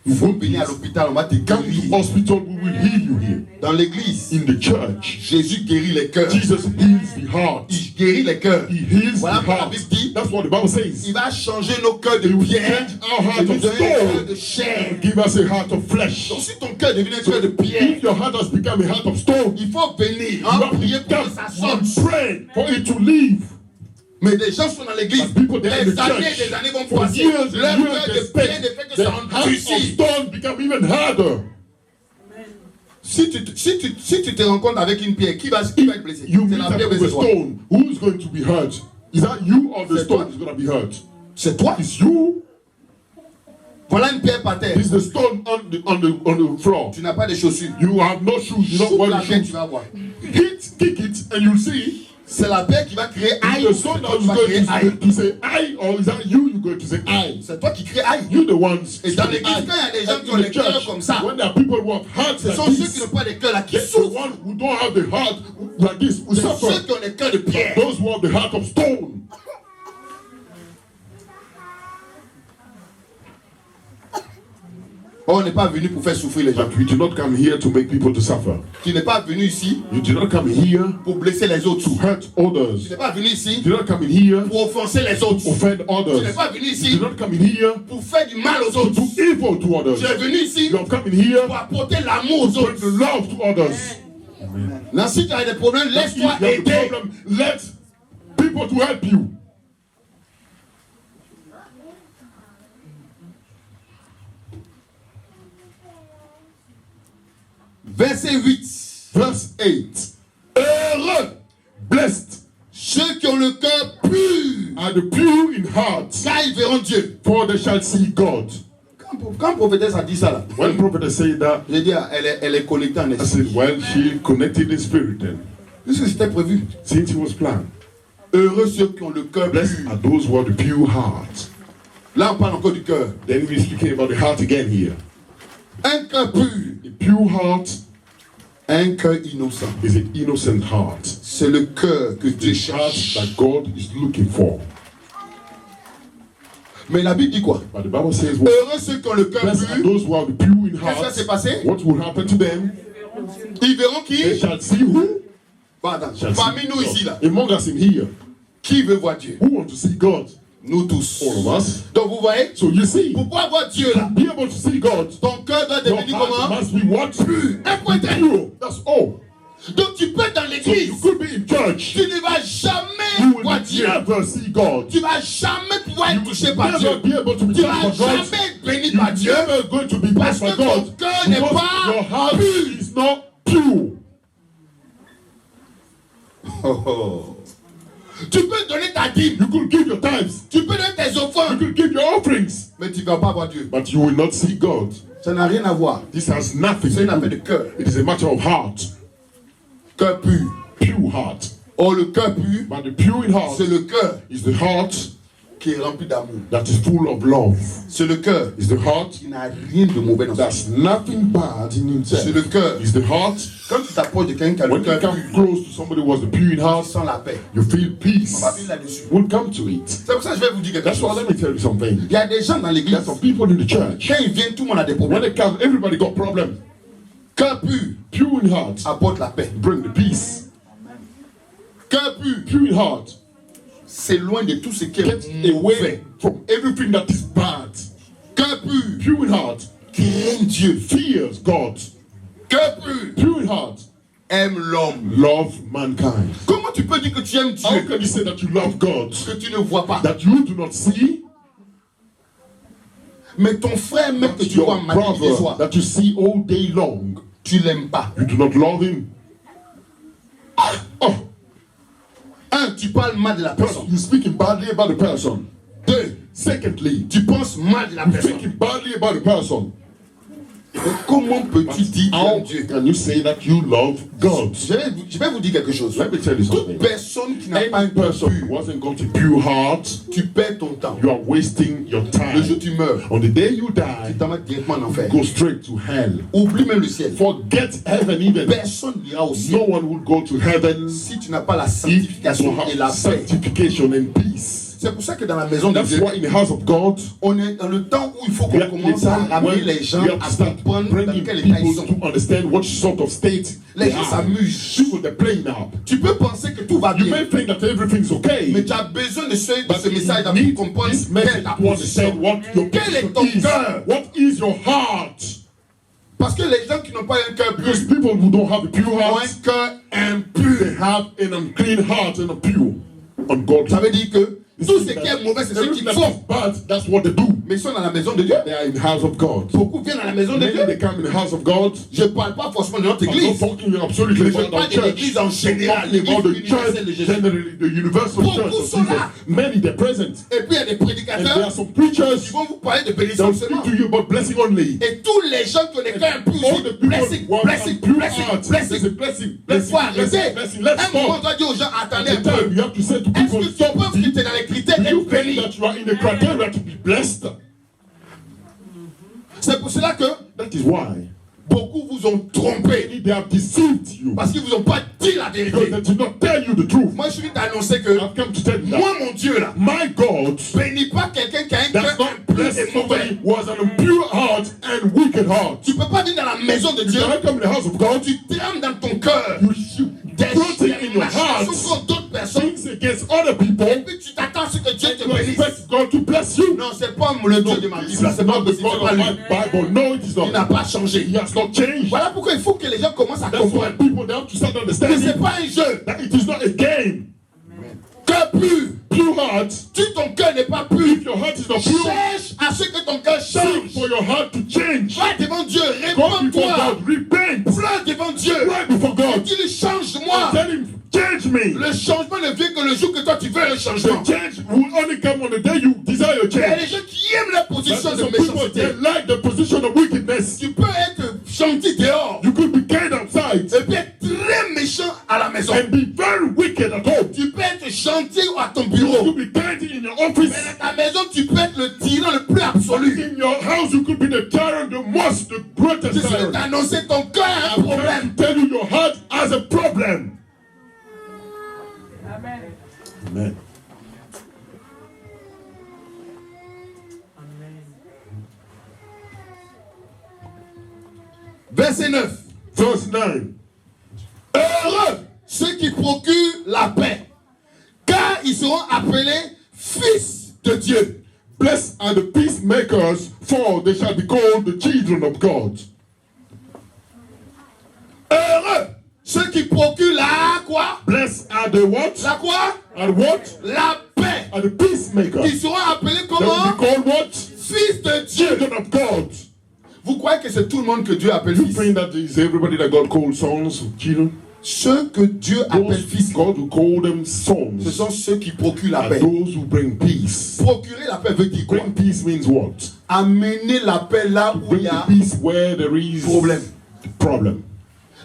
il faut venir à l'hôpital, on va te come to guérir. hospital, we will heal you here. Dans l'église, In the church, Jésus guérit les cœurs. Jesus heals the heart. Il guérit les cœurs. He heals Voilà the ce que la heart. Bible dit. That's what the Bible says. Il va changer nos cœurs de He will pierre change our et heart nous of donner un cœur stone de chair. and give us a heart of flesh. Donc si ton cœur devient un So cœur de pierre, if your heart has become a heart of stone, il faut venir, you hein, have prier to pour que ça come sorte. and pray for it to leave. Mais des gens sont dans l'église, But people there in des the années church, et des années vont for passer. years Leur and cœur years, de they pierre ne spend. fait que The ça heart of endurcit. stone become even harder. Si tu te rencontres avec une pierre, qui va être blessé? You C'est meet la up pierre, mais with a c'est toi. stone. Who's going to be hurt? Is that you or the C'est stone toi. is going to be hurt? C'est toi. It's you. Voilà une pierre par terre. It's the stone on the floor. Tu n'as pas de chaussures. You have no shoes. You don't Souffle la wear pierre, tu shoes. vas voir. Kick it, and you'll see. C'est la pierre qui va créer aïe. The C'est stone toi that qui is vas créer aïe. going to say I, or is that you? You're going to say I. C'est toi qui crée aïe. You the ones. Et dans speaking l'église, I. quand il y a des gens And qui ont in les the cœurs church, comme ça, when there are people who have hearts ce like sont ceux qui this, n'ont pas de cœur là qui the souffrent. one who don't have the heart like this will C'est ceux suffer. qui ont les cœurs de pierre. Those who have the heart of stone. Oh, On n'est pas venu pour faire souffrir les gens. But we did not come here to make people to suffer. Tu n'es pas venu ici You did not come here pour blesser les autres. to hurt others. Tu n'es pas venu You ici did not come in here pour offenser les autres. to offend Tu others. n'es pas venu You ici did not come in here pour faire du mal aux to autres. do evil to others. Tu es venu ici You have come in here pour apporter l'amour aux to bring autres. the love to others. Là, si tu as des problèmes, If laisse-toi you have a aider. problem, let people to help you. Verset 8. Verse 8. Heureux Blessed ceux qui ont le cœur pur, are the pure in heart, car ils verront Dieu. for they shall see God. Quand prophétesse a dit ça là, When prophet said that, j'ai dit elle est connectée en I esprit. said, well, she connected in spirit then. Puisque c'était prévu. Since it was planned. Heureux ceux qui ont le cœur Blessed pur. are those who have the pure heart. Là on parle encore du cœur. Then we're speaking about the heart again here. Un cœur pur, A pure heart un cœur innocent. is an innocent heart. C'est le cœur que Dieu The heart cherche. that God is looking for. Mais la Bible dit quoi? But the Bible says, well, Heureux ceux qui ont le cœur blessed are pur. those who have the pure in Qu'est-ce qui va heart. se passer? What will happen to them? Ils verront They qui? shall see who? Bon, attends, Shall parmi see nous God. ici là, Among us in here, qui veut voir Dieu? who want to see God? Nous tous. All of us. Donc vous voyez, So you see, pour pouvoir voir Dieu là, be able to see God, ton cœur doit your devenir heart comment? must be what? Incontesté. Pure. That's all. Donc tu peux être dans So l'église, you could be in church. tu ne vas You jamais will voir Dieu. never see God. Tu vas jamais pouvoir être touché par Dieu. Never be able to be Tu touched vas by God. jamais être béni You're par Dieu. never going to be Parce blessed by que ton God. cœur n'est Because pas your heart pur. is not pure. Oh, oh. Tu peux donner ta dîme, You could give your tithes. tu peux donner tes You offrandes, could give your offerings. mais tu ne vas pas voir Dieu. But you will not see God. Ça n'a rien à voir. This has nothing C'est to une affaire de do. cœur. It is a matter of heart. Cœur pur. Pure heart. Or le cœur pur, But the pure in heart c'est le cœur is the heart qui est rempli d'amour. that is full of love. C'est le cœur Is the heart qui n'a rien de mauvais dans sa vie. that's nothing bad in himself. C'est le cœur. Is the heart Quand tu t'approches de quelqu'un qui a le when you cœur come pur, close to somebody who has the pure in tu heart, sens la paix. you feel peace. On va venir là-dessus. We'll come to it. C'est pour ça que je vais vous dire quelque That's why chose. let me tell you something. Il y a des gens dans l'église, There's some people in the church. quand ils viennent, tout le monde a des When problèmes. they come, everybody got problem. Cœur pur Pure in heart apporte la paix. bring the peace. Cœur pur, Pure in heart c'est loin de tout ce qui get est away mauvais. from everything that is bad. Cœur pur, Pure in heart craint Dieu. fears God. Cœur pur, Pure in heart aime l'homme. love mankind. Comment tu peux dire que tu aimes How Dieu can you say that you love God que tu ne vois pas? that you do not see? Mais ton frère, même que But tu vois your matin et brother soir, that you see all day long, tu l'aimes pas. you do not love him. Oh, Un, tu parles mal de la personne. you're speaking badly about the person. Deux, Secondly, tu penses mal de la you're personne. thinking badly about the person. Mais comment peux-tu dire How Dieu? can you say that you love God? Je vais vous dire quelque chose. Let me tell you Toute something. personne qui n'a pas un Any cœur person who pur, hasn't got a pure heart, tu perds ton temps. you are wasting your Le jour où time. tu meurs, On the day you tu die, t'en vas directement en enfer. go straight to hell. Oublie même le ciel. Forget heaven even. Personne n'ira au ciel No one will go to heaven si tu n'as pas la if you sanctification et la have paix. sanctification and peace. C'est pour ça que dans la maison de That's Dieu, why in the house of God, on est dans le temps où il faut we qu'on have commence the à time ramener when les gens we have à to start comprendre dans bringing quel état ils people sont. to understand what sort of state Les they gens are. s'amusent. People, they're playing now. Tu peux penser que tout va You bien, may think that everything's okay, mais tu as besoin de ce but message you need pour comprendre this quelle est message ta to understand position. what your Quel est position ton is. cœur? What is your heart? Parce que les gens qui n'ont pas un cœur pur Because people who don't have a pure ont heart, un cœur they impur. have an unclean heart and a pure, ungodly. Ça veut dire que tout ce qui est mauvais, c'est ce Everything qu'ils that font. is bad, that's what they do. Mais ils sont dans la maison de Dieu. They are in the house of God. Beaucoup viennent dans la maison de Many Dieu. they come in the house of God. Je ne parle pas forcément de notre I'm not église. talking absolutely Mais je about parle our de church. l'église en I'm général, talking about the l'église universelle de church, Jésus. generally the universal Beaucoup church of sont Jesus. là. Many they're present. Et puis il y a des And there prédicateurs are some qui preachers vont vous parler de that will bénédiction speak seulement. to you about blessing only. Et tous les gens qui ont des cœurs impurs, All the disent people blessing, who have blessing, pure blessing, heart, blessing. there's a blessing, Il blessing, faut arrêter. blessing. Let's Un moment, on stop. doit dire aux gens, attendez At un the time, peu. you have to say to Est-ce people, que tu stop. penses que tu es dans les critères Do you d'être think béni? that you are in the criteria to be blessed? C'est pour cela que That is why beaucoup vous ont trompé. they have deceived you. Parce qu'ils ne vous ont pas dit la Because vérité. they did not tell you the truth. Moi, je suis venu t'annoncer que I've come to tell you moi, that mon Dieu, là, my God bénis pas quelqu'un qui a un does cœur not impur bless et mauvais. somebody who has an impure heart and wicked heart. pas venir dans la maison de You Dieu, cannot come in the house of God. tu trames dans ton cœur des Put it in your heart. contre d'autres personnes, Things against other people. et puis tu t'attends à ce que Dieu te You bénisse. expect God to bless you. Non, c'est pas le Dieu de ma Bible, It's c'est pas not the possible, c'est God pas of lui. my Bible. No, it is Il n'a not. pas changé. He has not changed. Voilà pourquoi il faut que les gens commencent à That's why comprendre people they have to start que understanding c'est pas un jeu. that it is not a game. Que plus, Pure heart. si ton cœur n'est pas pur, If your heart is not pure, cherche à ce que ton cœur seek change. for your heart to change. Va devant Dieu, Go before réponds-toi, God. Repent. pleure devant Dieu. Pray before God. Dis-lui, change-moi. Tell him, change me. Le changement ne vient que le jour que toi tu veux le The changement. change will only come on the day you desire a Il y a des change. gens qui aiment la position But de some people méchanceté. they like the position of wickedness. Tu peux être gentil dehors You could be kind outside et puis être très méchant à la maison. and be very wicked at home. Tu peux être gentil à ton You bureau. could be kind in your Mais office. dans ta maison, tu peux être le tyran le plus absolu. In your house, you could be the tyrant, the most, the greatest Je vais tyrant. t'annoncer ton cœur a un I'm problème. trying to tell you, your heart has a problem. Amen. Verset 9. Verse 9. Heureux ceux qui procurent la paix, car ils seront appelés fils de Dieu. Blessed are the peacemakers, for they shall be called the children of God. Heureux ceux qui procurent la quoi? Blessed are the what? La quoi? And what? La paix. Are the peacemakers. Ils seront appelés They will be comment? called what? Fils de Dieu. Children of God. Vous croyez que c'est tout le monde que Dieu appelle You fils? think that is everybody that God calls sons, children? Ceux que Dieu appelle Those fils, God will call them ce sons. sont ceux qui procurent la Are paix. those who bring peace. Procurer la paix veut dire quoi? Bring peace means what? Amener la paix là où il Bring y the a peace where there is problème. problem.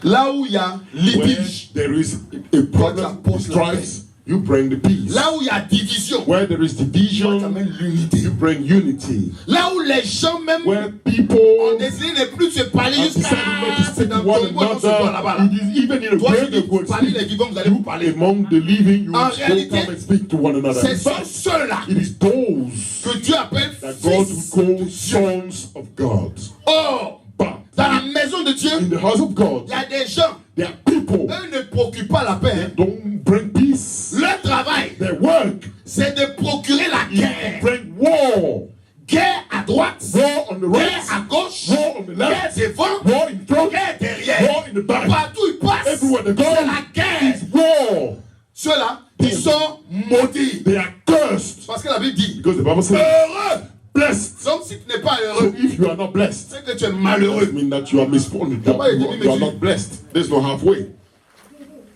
Là où il y a Where litige. there is a problem, apportes la strifes, you bring the peace. Là où il y a division. Where there is Tu division, amènes l'unité. you bring unity. Là où les gens même Where ont people décidé de ne plus se parler have jusqu'à decided not to c'est speak dans to one ton bois, dans ce bois là-bas. là. another, it is even in a Toi, prayer tu that dis, will parmi les speak. vivants, vous allez vous parler. Among the living, you En will réalité, come and speak to one another. Ce In sont fact, ceux-là it is those que Dieu appelle that God fils. will call sons of God. Or, But dans la maison de Dieu, in the house of God, il y a des gens, there are people eux ne procurent pas la paix. hein. don't bring peace. Leur travail, Their work c'est de procurer la is guerre. to bring war. Guerre à droite, War on the guerre right, à gauche, war on the guerre left, devant, war in front, guerre derrière. war in the back. Partout ils passent, Everywhere they go, c'est la guerre. it's war. Ceux-là, ils sont maudits. They are cursed. Parce que la Bible dit, Because the Bible says, heureux. blessed. Donc si tu n'es pas So heureux, if you are not blessed, c'est que tu es it malheureux. means that you are misfortunate. You are not blessed. There's no halfway.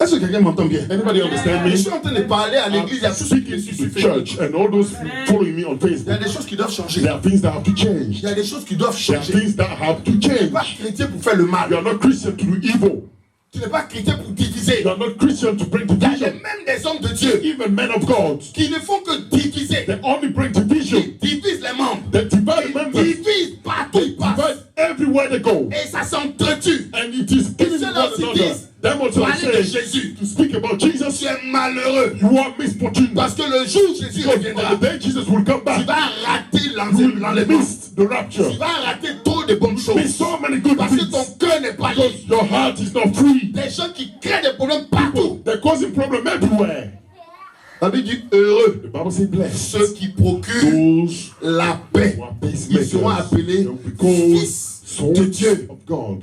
Est-ce que quelqu'un m'entend bien? Anybody understand me? Je suis en train de parler à l'église, il y a tout ce qui Speaking suffit. to the Il church and all those following me on y a Facebook. des choses qui doivent changer. There are things that have to change. Il y a des choses qui doivent There are changer. things that have to Tu n'es change. pas chrétien pour faire le You mal. are not Christian to do evil. Tu n'es pas chrétien pour diviser. You are not Christian to bring Il y a division. même des hommes de Dieu Even men of God, qui ne font que diviser. they only bring division. Ils divisent les membres. They divide Ils members. divisent partout They ils passent. divide everywhere they go. Et ça s'entretue. And it is killing one ceux-là aussi another. disent, Them also parler de say Jésus. to speak about Jesus, Tu es malheureux. you are misfortunate. Parce que le jour où Jésus Because reviendra, on the day Jesus will come tu back, vas rater you will l'enlèvement. miss the rapture. Tu vas rater trop de bonnes Miss choses. so many good Parce que ton things. cœur n'est pas Because libre. your heart is not free. Des gens qui créent des problèmes partout. They're causing problems everywhere. La Bible dit heureux The Bible says blessed. ceux qui procurent Those la paix. who are Ils peacemakers, seront appelés they will be called fils sons de Dieu. of God.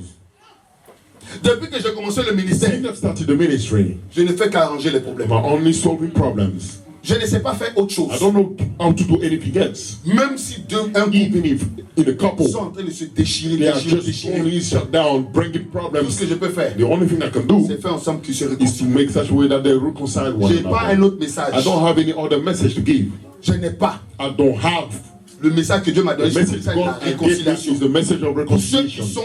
Depuis que j'ai commencé le ministère, Since I've started the ministry, je ne fais qu'arranger les problèmes. I'm only solving problems. Je ne sais pas faire autre chose. I don't know how to do anything else. Même si un couple Even if in a couple, sont en train de se déchirer, they are déchirer, just déchirer. only shut down, bringing Tout problems. ce que je peux faire, The only thing I can do c'est faire ensemble qu'ils se is to réconcilient. make such a way that they reconcile one Je n'ai pas un another. autre message. I don't have any other message to give. Je n'ai pas. I don't have. Le message que Dieu m'a The donné, c'est le message message de la God gave me réconciliation. is the message of Pour ceux qui reconciliation. sont,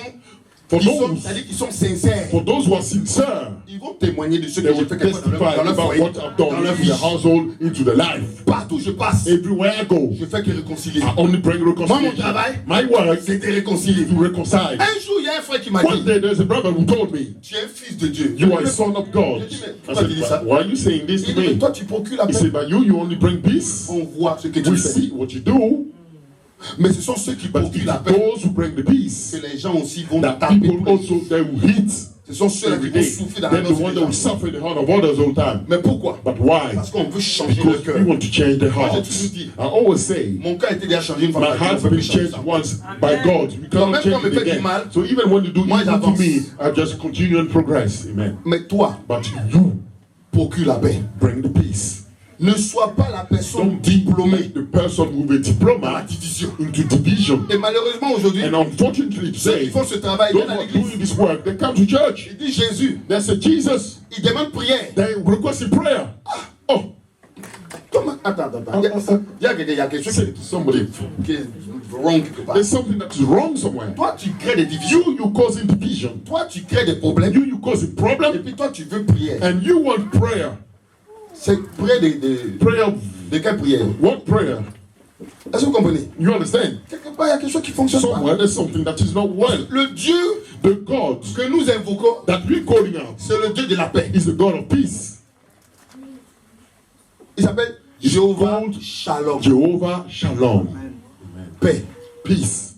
For c'est-à-dire those, qui sont sincères, for those who are sincere, ils vont témoigner de ce they que j'ai will fait quelque part dans testify leur about foyer, what I've dans done leur in vie. the household, into the life. Partout où je passe, Everywhere I go, je fais que réconcilier. I only bring Moi, mon reconciliation. travail, My work c'est de réconcilier. is to reconcile. Un jour, il y a un frère qui m'a One dit, day there's a brother who told me, tu es un fils de Dieu. you are a son of God. J'ai dit, mais I pourquoi tu dis ça? said, why are you saying this Il to dit, mais me? toi, tu procures la He paix. said, but you only bring peace. On voit ce que tu We fais. see what you do. Mais ce sont ceux qui But procurent la it's paix those who bring the peace que les gens aussi vont that taper. people also they will hit Ce sont ceux-là qui every vont day. souffrir dans la They're the noce one des that will gens. suffer in the heart of others all the time. Mais pourquoi? But why? Parce qu'on veut changer le Because cœur. we want to change their Moi, j'ai hearts. toujours dit, I always say, mon cœur a été déjà changé une fois. my par Dieu, on heart's peut been plus changer changed ça. once by God. We Donc, cannot même quand change on me it fait du again. mal, So even when you do moi, evil to j'avance. me, I just continue and progress. Amen. Mais toi, But you procure la paix. bring the peace. Ne sois pas la personne Don't diplômée make the person with a dans la diploma division. into division. Et malheureusement aujourd'hui, And unfortunately ceux qui today, font ce travail those viennent who à are doing l'église. this work, they come to church. Ils disent Jésus. They say Jesus. Ils demandent prière. They request a prayer. Oh, Comment? Attends. Il y a quelque chose say somebody, qui est wrong quelque part. there's something that is wrong somewhere. Toi, tu crées des divisions. You causing division. Toi, tu crées des problèmes. You causing Et problem. puis toi, tu veux prière. And you want prayer. C'est prière de Prayer. quelle prière? What prayer? Est-ce que vous comprenez? You understand? Quelque part, il y a quelque chose qui fonctionne pas. Somewhere there's something that is not well. Le Dieu The God que nous invoquons, that we're calling out c'est le Dieu de la paix. is the God of peace. Il s'appelle Jéhovah Shalom. Jehovah Shalom. Paix. Peace.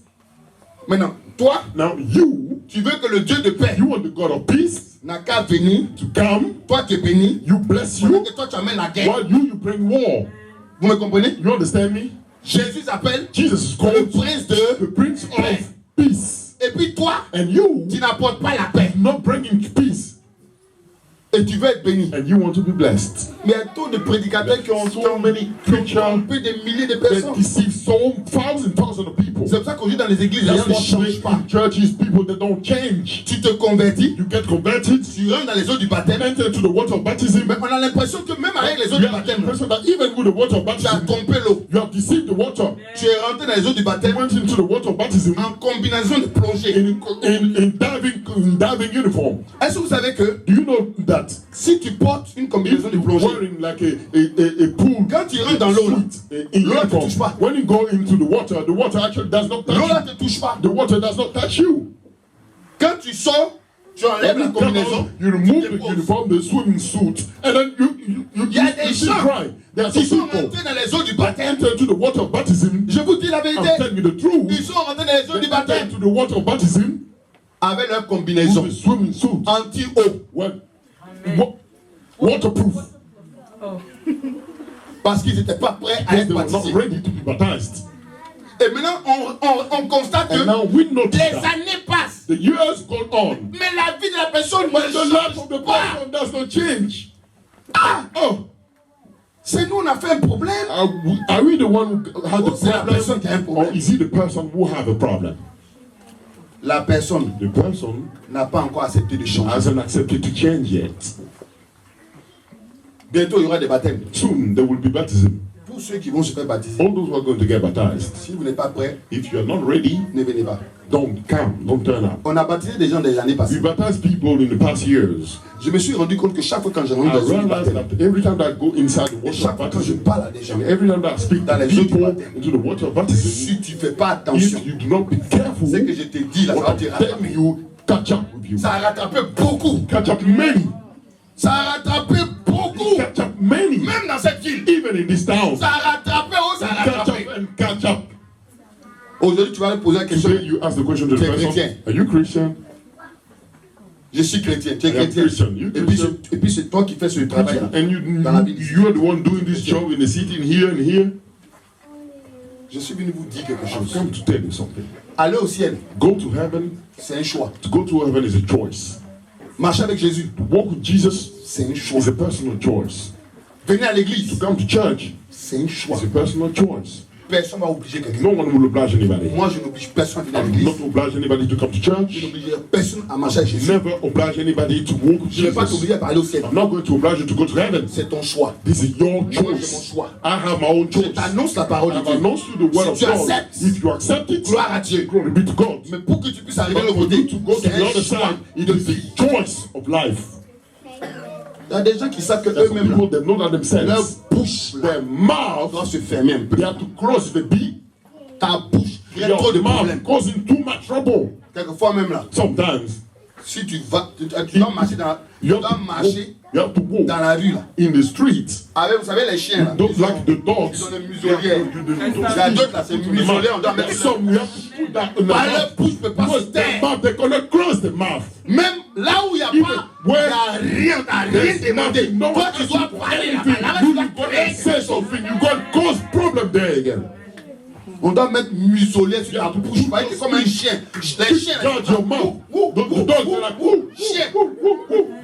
Maintenant, toi, Now you tu veux que le Dieu de paix want the God of peace n'a qu'à venir. to come. Toi, tu es béni. You bless Pendant you. que toi, tu amènes la guerre. While you bring war. Vous me comprenez? You understand me? Jésus s'appelle Jesus is le called prince de the Prince paix. of Peace. Et puis toi, And you tu n'apportes pas la paix. not bringing peace. Et tu veux être béni. And you want to be blessed. Mais il y a tant de prédicateurs qui ont So many preachers trompé des milliers de that personnes. deceive so thousands of people. C'est pour ça qu'aujourd'hui dans les églises, les gens That's ne why changent pas. in churches people that don't change. Tu te convertis, You get converted. tu rentres dans les eaux du baptême. Enter into the water of baptism. Mais on a l'impression que même avec les eaux You du have the baptême, impression that even with the water of tu as baptism, trompé l'eau. you have deceived the water. Tu es rentré dans les eaux du You baptême went into the water of baptism en combinaison de plongée. in diving uniform. Est-ce que vous savez que Do you know that si tu portes une combinaison if de you're plongée, wearing like a pool quand tu rentres dans l'eau, là, suit in l'eau ne te uniform, touche pas. when you go into the water actually does not touch L'eau là you. ne te touche pas. The water does not touch you. Quand tu sors, tu enlèves When la you come combinaison. out, you remove tu the déposes. uniform, the swimming suit, and then you Il y a des see gens dry. There are qui some sont people rentrés dans les eaux du that baptême. enter into the water of baptism. Je vous dis la I'm vérité. telling you the truth. Ils sont rentrés dans les eaux They du enter baptême into the water of baptism avec leur with combinaison the swimming suit. anti-eau. Waterproof. Parce qu'ils n'étaient pas prêts à Because être they were not baptisés. ready to be baptized. Et maintenant, on constate que And now we notice les that années passent. the years go on, Mais la vie de la personne but the ne life change of the pas. person does not change. Ah, Oh, c'est nous, on a fait un problème. are we the one who had Ou the c'est la personne qui a un problem, or problème? is he the person who have a problem? La personne The person n'a pas encore accepté de changer. hasn't accepted to change yet. Bientôt, il y aura des baptêmes. Soon there will be baptism. Tous ceux qui vont se faire baptiser, All those who are going to get baptized, si vous n'êtes pas prêts, if you are not ready, ne venez pas. don't come, don't turn up. On a baptisé des gens des années We passées. baptized people in the past years. Je me suis rendu compte que chaque fois quand je I rentre dans une realized baptême, that every time that I go inside the et water of chaque fois quand je baptism, parle à des gens, and every time that I speak dans to les eaux du people baptême, into the water of baptism, si tu ne fais pas attention, if you do not be careful, ce que je te dis là, ça va what te I'm rattraper. telling you catch up with you. Ça a rattrapé beaucoup. Catch up many. Ça a rattrapé beaucoup. Catch up many. Même dans cette ville. Even in this town. Ça a rattrapé, oh, ça a Catch rattrapé. up and catch up. Aujourd'hui, tu vas me poser la question. Today you ask the question to the Tu es person, chrétien. are you Christian? Je suis chrétien. Tu es I am chrétien. Christian. You Christian. Et puis c'est toi qui fais ce travail là. And dans la ville. you are the one doing this job in the city and here. Je suis venu vous dire quelque I've chose. come to tell you something. Aller au ciel, Go to heaven. c'est un choix. To go to heaven is a choice. Marcher avec Jésus, To walk with Jesus c'est un choix. is a personal choice. Venir à To l'église, come to church c'est un choix. is a personal choice. Personne ne va obliger quelqu'un. No one will oblige anybody. Moi, je n'oblige personne à venir à I will l'église. not oblige anybody to come to Je church. n'oblige personne à marcher avec Jésus. Never oblige anybody to walk with Je ne vais pas Jesus. t'obliger à parler au ciel. I'm not going to oblige you to go to heaven. C'est ton choix. This is your Moi, j'ai mon choice. choix. I have my own Je choice. t'annonce la parole de I've Dieu. announced you the word of Si tu God. acceptes, If you accept it, gloire à Dieu. glory be to God. Mais pour que tu puisses arriver But au for côté, you to go to c'est the un other choix side, it de is vie. the choice of life. Il y a des gens qui savent que There's some eux-mêmes, people that know that leur themselves, bouche là, their mouth, doit se fermer un peu. they have to close the beat. Ta bouche crée trop de Your mouth problèmes. causing too much trouble. Quelquefois même là, Sometimes si tu vas, tu dois marcher dans, tu you dois have to marcher You have to walk dans la rue là. in the streets. Avec, vous savez, les chiens là. Don't like the dogs. Ils ont des muselières. Il y a d'autres là, c'est muselière, on doit mettre ça. Some you have to put that in the Par leur mouth. bouche ne peut pas se Because their taire. mouth, they're gonna close the mouth. Même là où il n'y a pas, il n'y a rien, t'as rien demandé. No Toi, one tu asks dois you for parler anything. là-bas. Là-bas, You tu dois gonna créer. say something. You gonna cause problem there again. On doit mettre muselière sur ta bouche. Pareil que comme un chien. Les chiens là. Guard your mouth. The dogs are like, woo, Chien.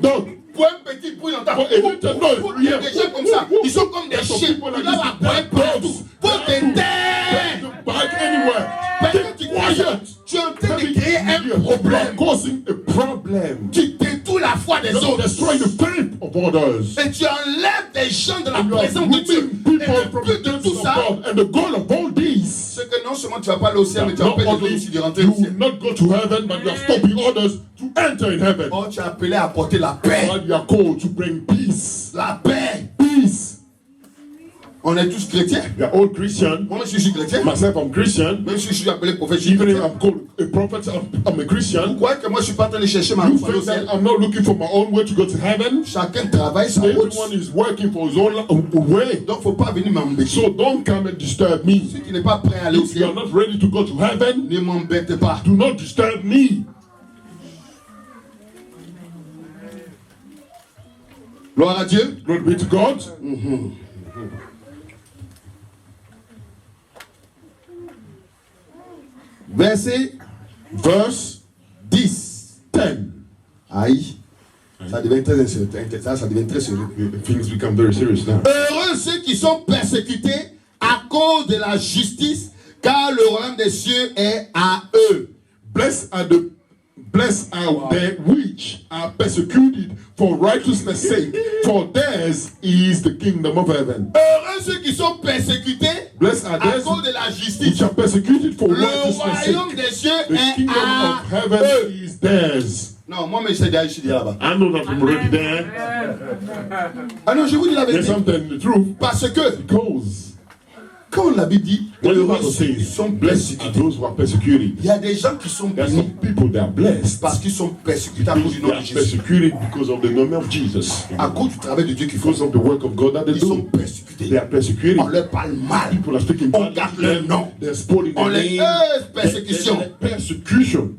dog. Pour un petit bruit dans ta bouche. If it's a noise, Il y a des gens comme ça. Ils sont comme des chiens. Ils doivent aboyer partout. Pour te taire. Back anywhere. Parce que tu es en train de créer un problème. Causing a problem. Tu détruis la foi des You're autres. destroying the faith of others. Et tu enlèves des gens de la You are présence de Dieu. removing Et people le from but the de tout presence ça, of God. And the goal of all these, c'est que non seulement tu vas pas aller au ciel, mais tu vas not pas être only aussi de rentrer you au ciel. will not go to heaven, but you are stopping others to enter in heaven. Oh, tu es appelé à apporter la paix. And you are called to bring peace. La paix. Peace. On est tous chrétiens. We are all Christian. Moi, je suis chrétien. Myself, I'm Christian. Même si je suis appelé prophète, je suis Even if chrétien. I'm called a prophet, I'm a Christian. Vous croyez que moi, je suis pas en train de chercher ma You route pour aller au think ciel? that I'm not looking for my own way to go to heaven? Chacun travaille sa route. Everyone is working for his own way. Donc, faut pas venir m'embêter. So don't come and disturb me. Si tu n'es pas prêt à aller au If you are ciel, not ready to go to heaven, ne m'embête pas. do not disturb me. Gloire à Dieu. Glory be to God. Verset Verse 10. 10. Aïe. Ça devient très sérieux. Ça devient très sérieux. Things become very serious now. Heureux ceux qui sont persécutés à cause de la justice, car le royaume des cieux est à eux. Blessed are they which are persecuted for righteousness' sake, for theirs is the kingdom of heaven. Heureux ceux qui sont persécutés Blessed are à those cause de la which justice. are persecuted for Le righteousness' royaume sake. des cieux The est kingdom à of heaven eux. is theirs. Non, moi, mais c'est déjà ici là-bas. I know that I'm already there. Ah non, je vous dis la Yes, vérité. I'm telling the truth. Parce que Because quand la Bible dit when the heureux Bible ceux qui says, sont blessed are persécutés, those who are persecuted, il y a des gens qui sont there are bénis some people that are blessed parce qu'ils sont persécutés à cause because du they nom are de Jésus. persecuted because of the name of Jesus. À cause du travail de Dieu qu'ils font, Because of the work of God that they ils sont do. persécutés. They are persecuted. On leur parle mal. People are speaking On bad garde against leur them. nom. They're spoiling On their les name. persécution. Persecution.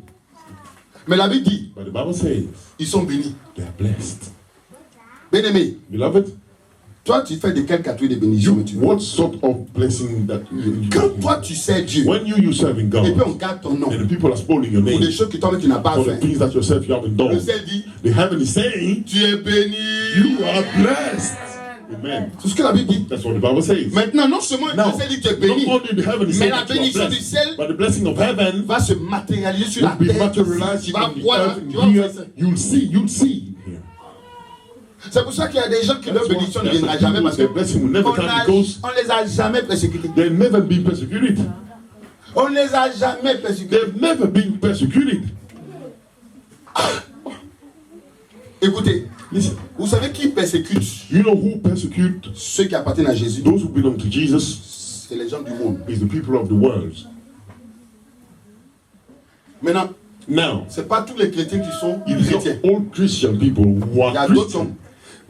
Mais la Bible dit, But the Bible says ils sont bénis. they are blessed. Bien-aimé, Beloved, toi tu fais de quelle catégorie de bénédiction que tu veux? what sort of blessing that you Quand toi tu sais Dieu, when you serving God et puis on garde ton nom, and the people are spoiling your pour name des choses que toi tu n'as pas for the fait, things that yourself you haven't le done, ciel dit, the heaven is saying tu es béni. you are blessed. Amen. C'est ce que la Bible dit. That's what the Bible says. Maintenant, non seulement Now, le ciel dit que tu es béni, not only the heaven is mais saying la that you are bénédiction du blessed, ciel but the blessing of heaven va se matérialiser sur la will be terre. materialized Tu vas on the voir, earth tu vas and here. voir ça. You'll see. C'est pour ça qu'il y a des gens qui leur bénédiction ne That's viendra why jamais parce que their blessing will never on come a- because on les a jamais persécutés. they've never been persecuted. On les a jamais persécutés. They've never been persecuted. Écoutez, Listen, vous savez qui persécute you know who persecute ceux qui appartiennent à Jésus? those who belong to Jesus C'est les gens du monde. is the people of the world. Maintenant, Now, c'est pas tous les chrétiens qui sont it is chrétiens. not all Christian people who Il y a are d'autres qui Christian. ont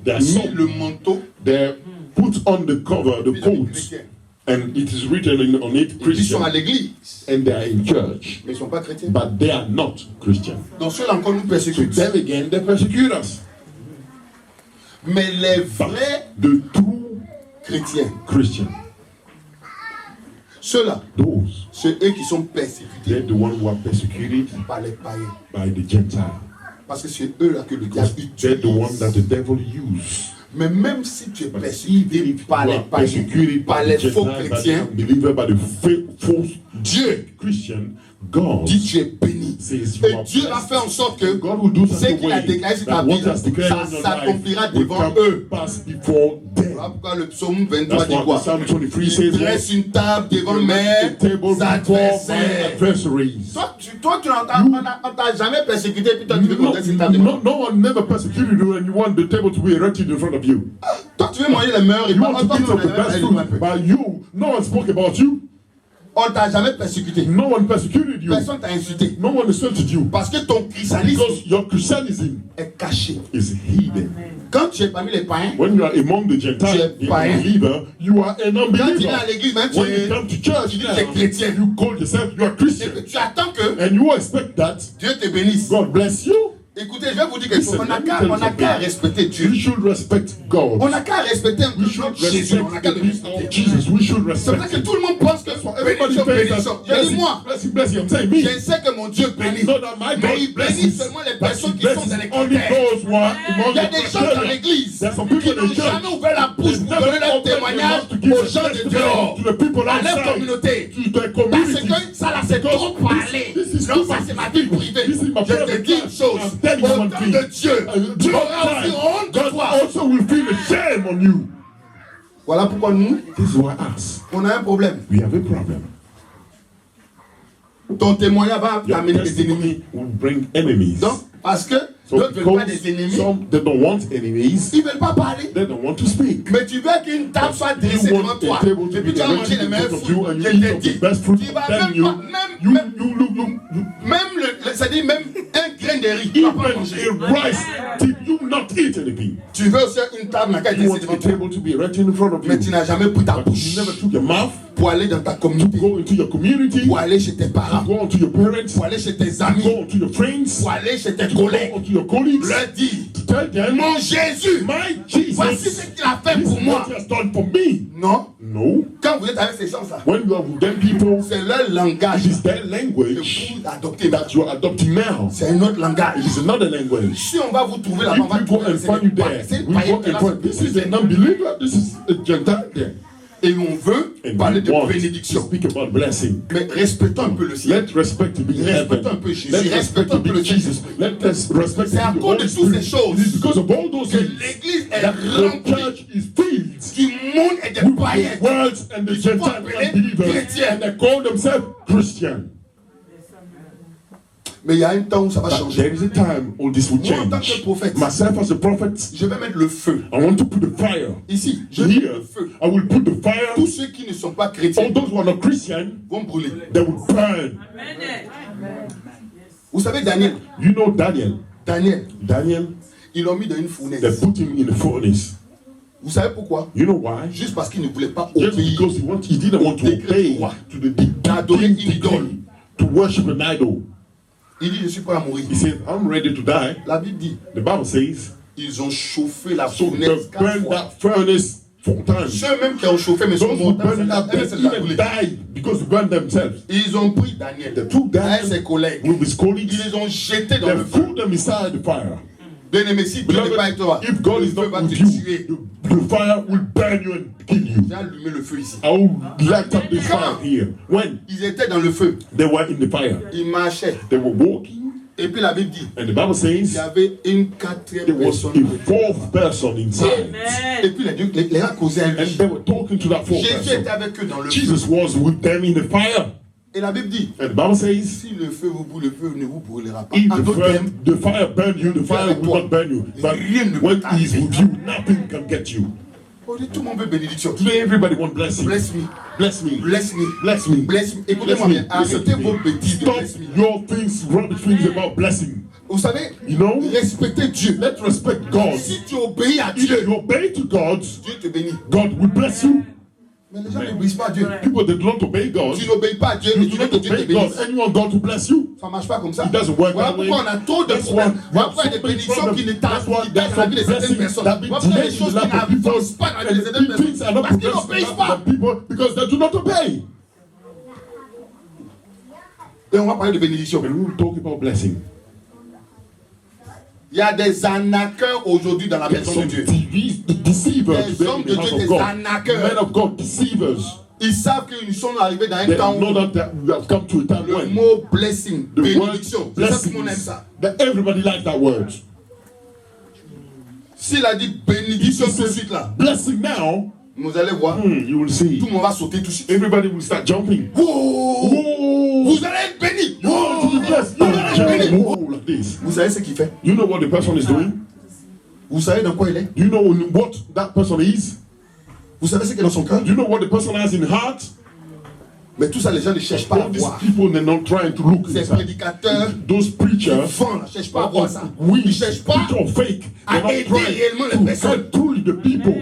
There are mis some le manteau they put on the cover, the des amis coat, chrétiens. and it is written on it Ils sont à Christian, l'église, and they are in church, mais ils ne sont pas chrétiens. but they are not Christian. Donc ceux-là encore nous So persécutent. then again, they persecute us. Mais les But vrais the true chrétiens, Christian, ceux-là, those, c'est eux qui sont persécutés they're the ones who are persecuted par les païens. by the Gentile. Parce que c'est eux là que le diable Because they're the one utilise. that the devil use. Mais même si tu es But persécuté even if par you les are païens, persecuted par by les the faux Gentiles, by the chrétiens, unbeliever, by the false Dieu Christian, God dit tu es béni. says you Et are Dieu va blessed. faire en sorte que God will do ce such a qu'il a way déclaré sur ta that vie, what has declared ça on your s'accomplira life will devant come eux. pass before them. Voilà pourquoi le psaume 23 That's dit what quoi? Psalm 23 Il says. dresse une table devant The mes table before my adversaires. adversaries. Toi, on t'a jamais persécuté, puis toi, tu veux qu'on dresse une table devant. No one never persecuted you and you want the table to be erected in front of you. Toi, tu veux manger les meilleurs You repas. want to Toi, eat non, of the best elle joue un food, peu. but you, no one spoke about you. On t'a jamais persécuté. No one persecuted you. Personne t'a insulté. No one insulted you. Parce que ton christianisme Because your Christianism est caché. is hidden. Quand tu es parmi les païens, When you are among the Gentiles, Tu es the unbeliever, you are an quand tu unbeliever. viens à l'église, même tu When you come to church, tu dis now, que tu es chrétien. you call yourself, you are Christian. Et que tu attends que And you expect that Dieu te bénisse. God bless you. Écoutez, je vais vous dire quelque chose. Listen, On let me tell you n'a qu'à something. respecter Dieu. We should respect God. On n'a qu'à respecter un peu We should Jésus. On n'a qu'à respect le the people of respecter. Jesus. We should C'est vrai respect que him. tout le monde pense que Everybody bénédiction, thinks bénédiction. that Je dis moi, blessing, blessing. I'm saying me. je sais que mon Dieu bénit. Know that my Mais God il bénit blesses. seulement les But personnes he qui sont blesses dans les only critères. those who are among Il y a the des gens dans criteria. l'église There's some qui people in n'ont the church. jamais ouvert la bouche They've pour never donner leur opened their témoignage mouth to give aux a gens de testimony dehors, to the people à leur outside, communauté. to their Parce community. que ça là c'est Because trop parler. this is Non, too ça much. c'est ma vie privée. This is my Je te private dis une life. chose. I'm telling you Au one temps thing. de Dieu, Dieu aura aussi honte de God toi. also will feel ashamed on you. Voilà pourquoi nous, This is why us. on a un problème. We have a problem. Ton témoignage va Your amener des ennemis. testimony will bring enemies. Donc, parce que So d'autres ne veulent pas because des ennemis, some they don't want enemies, ils ne veulent pas parler. they don't want to speak. Mais tu veux qu'une table soit You dressée devant want toi. a table to Et puis be tu vas manger directed les in meilleurs front of you fruits. and Je you eat te of the dis, best fruit. tu vas Then même you, pas, même c'est-à-dire même un grain de riz, tu vas pas manger. even a rice, did you not eat anything? Tu veux aussi une table qui est You dressée want devant a toi. table to be right in front of Mais tu you. n'as jamais pris ta But bouche you never took your mouth pour aller dans ta to communauté, go into your community, pour aller chez tes to parents, go into your parents, pour aller chez tes to amis, go into your friends, pour aller chez tes to go collègues. into your colleagues, Leur dis, to tell them, mon Jésus, my Jesus, voici ce qu'il a fait this pour is moi. what he has done for me. Non, No. quand vous êtes avec ces gens-là, When you are with them people, c'est leur langage it is their que language vous adoptez. that you are adopting now. C'est un autre langage. It is another language. Si on va vous trouver là-bas, on va If we go trouver and find you there, c'est we go and find this is an unbeliever, this is a Gentile there. Et on veut And parler we de want to bénédiction. speak about blessing. Mais respectons un peu le ciel. Let respect to be in heaven. Respectons un peu Jésus. Let respect Respectons to un peu be le Jesus. Let us respect C'est à the cause de Holy toutes ces Spirit. choses It is because of all those que things l'église est that the remplie church is filled du monde et des païens. with words and the Gentile appelés unbelievers, chrétiens. and they call themselves Christian. Mais il y a un temps où ça va But changer. there is a time all this will Moi, en tant que change. prophète, Myself as a prophet, je vais mettre le feu. I want to put the fire. Ici, je mets Here, le feu. I will put the fire. Tous ceux qui ne sont pas chrétiens All those who are not Christian, vont brûler. they will burn. Vous savez, Daniel, You know Daniel. Daniel, ils l'ont mis dans une they fournaise. put him in the furnace. Vous savez pourquoi? You know why? Juste parce qu'il ne voulait pas Just obéir. because he didn't want to obey to the D'adorer une decree idole. to worship an idol. Il dit, je suis prêt à mourir. He said, I'm ready to die. La Bible dit, The Bible says, ils ont chauffé la so fournaise they 4 burned fois. that furnace 4 times. Ceux même qui ont chauffé, mais sont Those who morts. burned it up, they even died because they burned themselves. Ils ont pris Daniel, They took avec ses Daniel collègues, with his colleagues, ils les ont jetés dans they le feu. threw them inside the fire. Bien-aimé, si Dieu n'est pas avec toi, If God le is feu not va te with you, tuer. the fire will burn you and kill you. J'ai allumé le feu ici. I will light up this fire here. When Ils étaient dans le feu, they were in the fire, ils marchaient. they were walking, Et puis la Bible dit, and the Bible il says y avait une quatrième there was personne. a fourth person inside. Et puis les gens causaient à And lui. they were talking to that fourth Jésus person. était avec eux dans le feu. Jesus was with them in the fire. Et la Bible dit, And the Bible says, si le feu vous brûle, le feu ne vous brûlera pas. if En the d'autres termes, fire burn you, the fire will not burn you. But when he is with you, nothing can get you. on dit tout le monde veut bénédiction. Today everybody wants blessing. Bless me, Bless me. bless me, Bless me. bless me. Écoutez-moi Bless me. bien, arrêtez vos bêtises de Stop bless me. your things, rubbish things about blessing. Vous savez, You know, respectez Dieu. let's respect God. Si tu obéis à If Dieu, you obey to God, Dieu te bénit. God will bless you. Mais les gens n'obéissent pas à Dieu. People that don't obey God, Tu n'obéis pas à Dieu, you mais tu do veux not que Dieu te obey God, bénisse. and you want God to bless you. Ça ne marche pas comme ça. It doesn't work Voilà that way. pourquoi on a trop de That's problèmes. why Voilà pourquoi il y a des bénédictions qui ne tardent pas dans la vie de certaines personnes. Voilà pourquoi il y a des choses qui n'avancent pas dans la vie de certaines personnes. things are not Parce qu'ils progressing n'obéissent enough pas. for people because they do not obey. Et on va parler de bénédiction. And we will talk about blessing. Il y a des arnaqueurs aujourd'hui dans la There's maison de some Dieu. deceivers Des today hommes in de the house Dieu, of des God. arnaqueurs. Men of God, deceivers. Ils savent qu'ils sont arrivés dans un They temps know où that we have come to a time le when mot blessing, the word bénédiction, c'est ça que tout le monde aime blessings, ça. that everybody likes that word. S'il a dit bénédiction tout de suite là, Blessing now, vous allez voir, you will see. tout le monde va sauter tout de suite. Everybody will start jumping. Oh, Whoa! vous allez être bénis. Oh, to be blessed. You will jump. Whoa, like this. Vous savez ce qu'il fait? You know what the person is doing? Vous savez dans quoi il est? Do you know what that person is? Vous savez ce qu'il y a dans son cœur? Do you know what the person has in heart? Mais tout ça, les gens ne cherchent pas à All these voir. people, they're not trying to look Ces inside. prédicateurs Those qui preachers vendent, ne cherchent pas à voir ça. we Ils ne cherchent pas preach or fake. à They're not aider trying réellement les to personnes. help truly the people.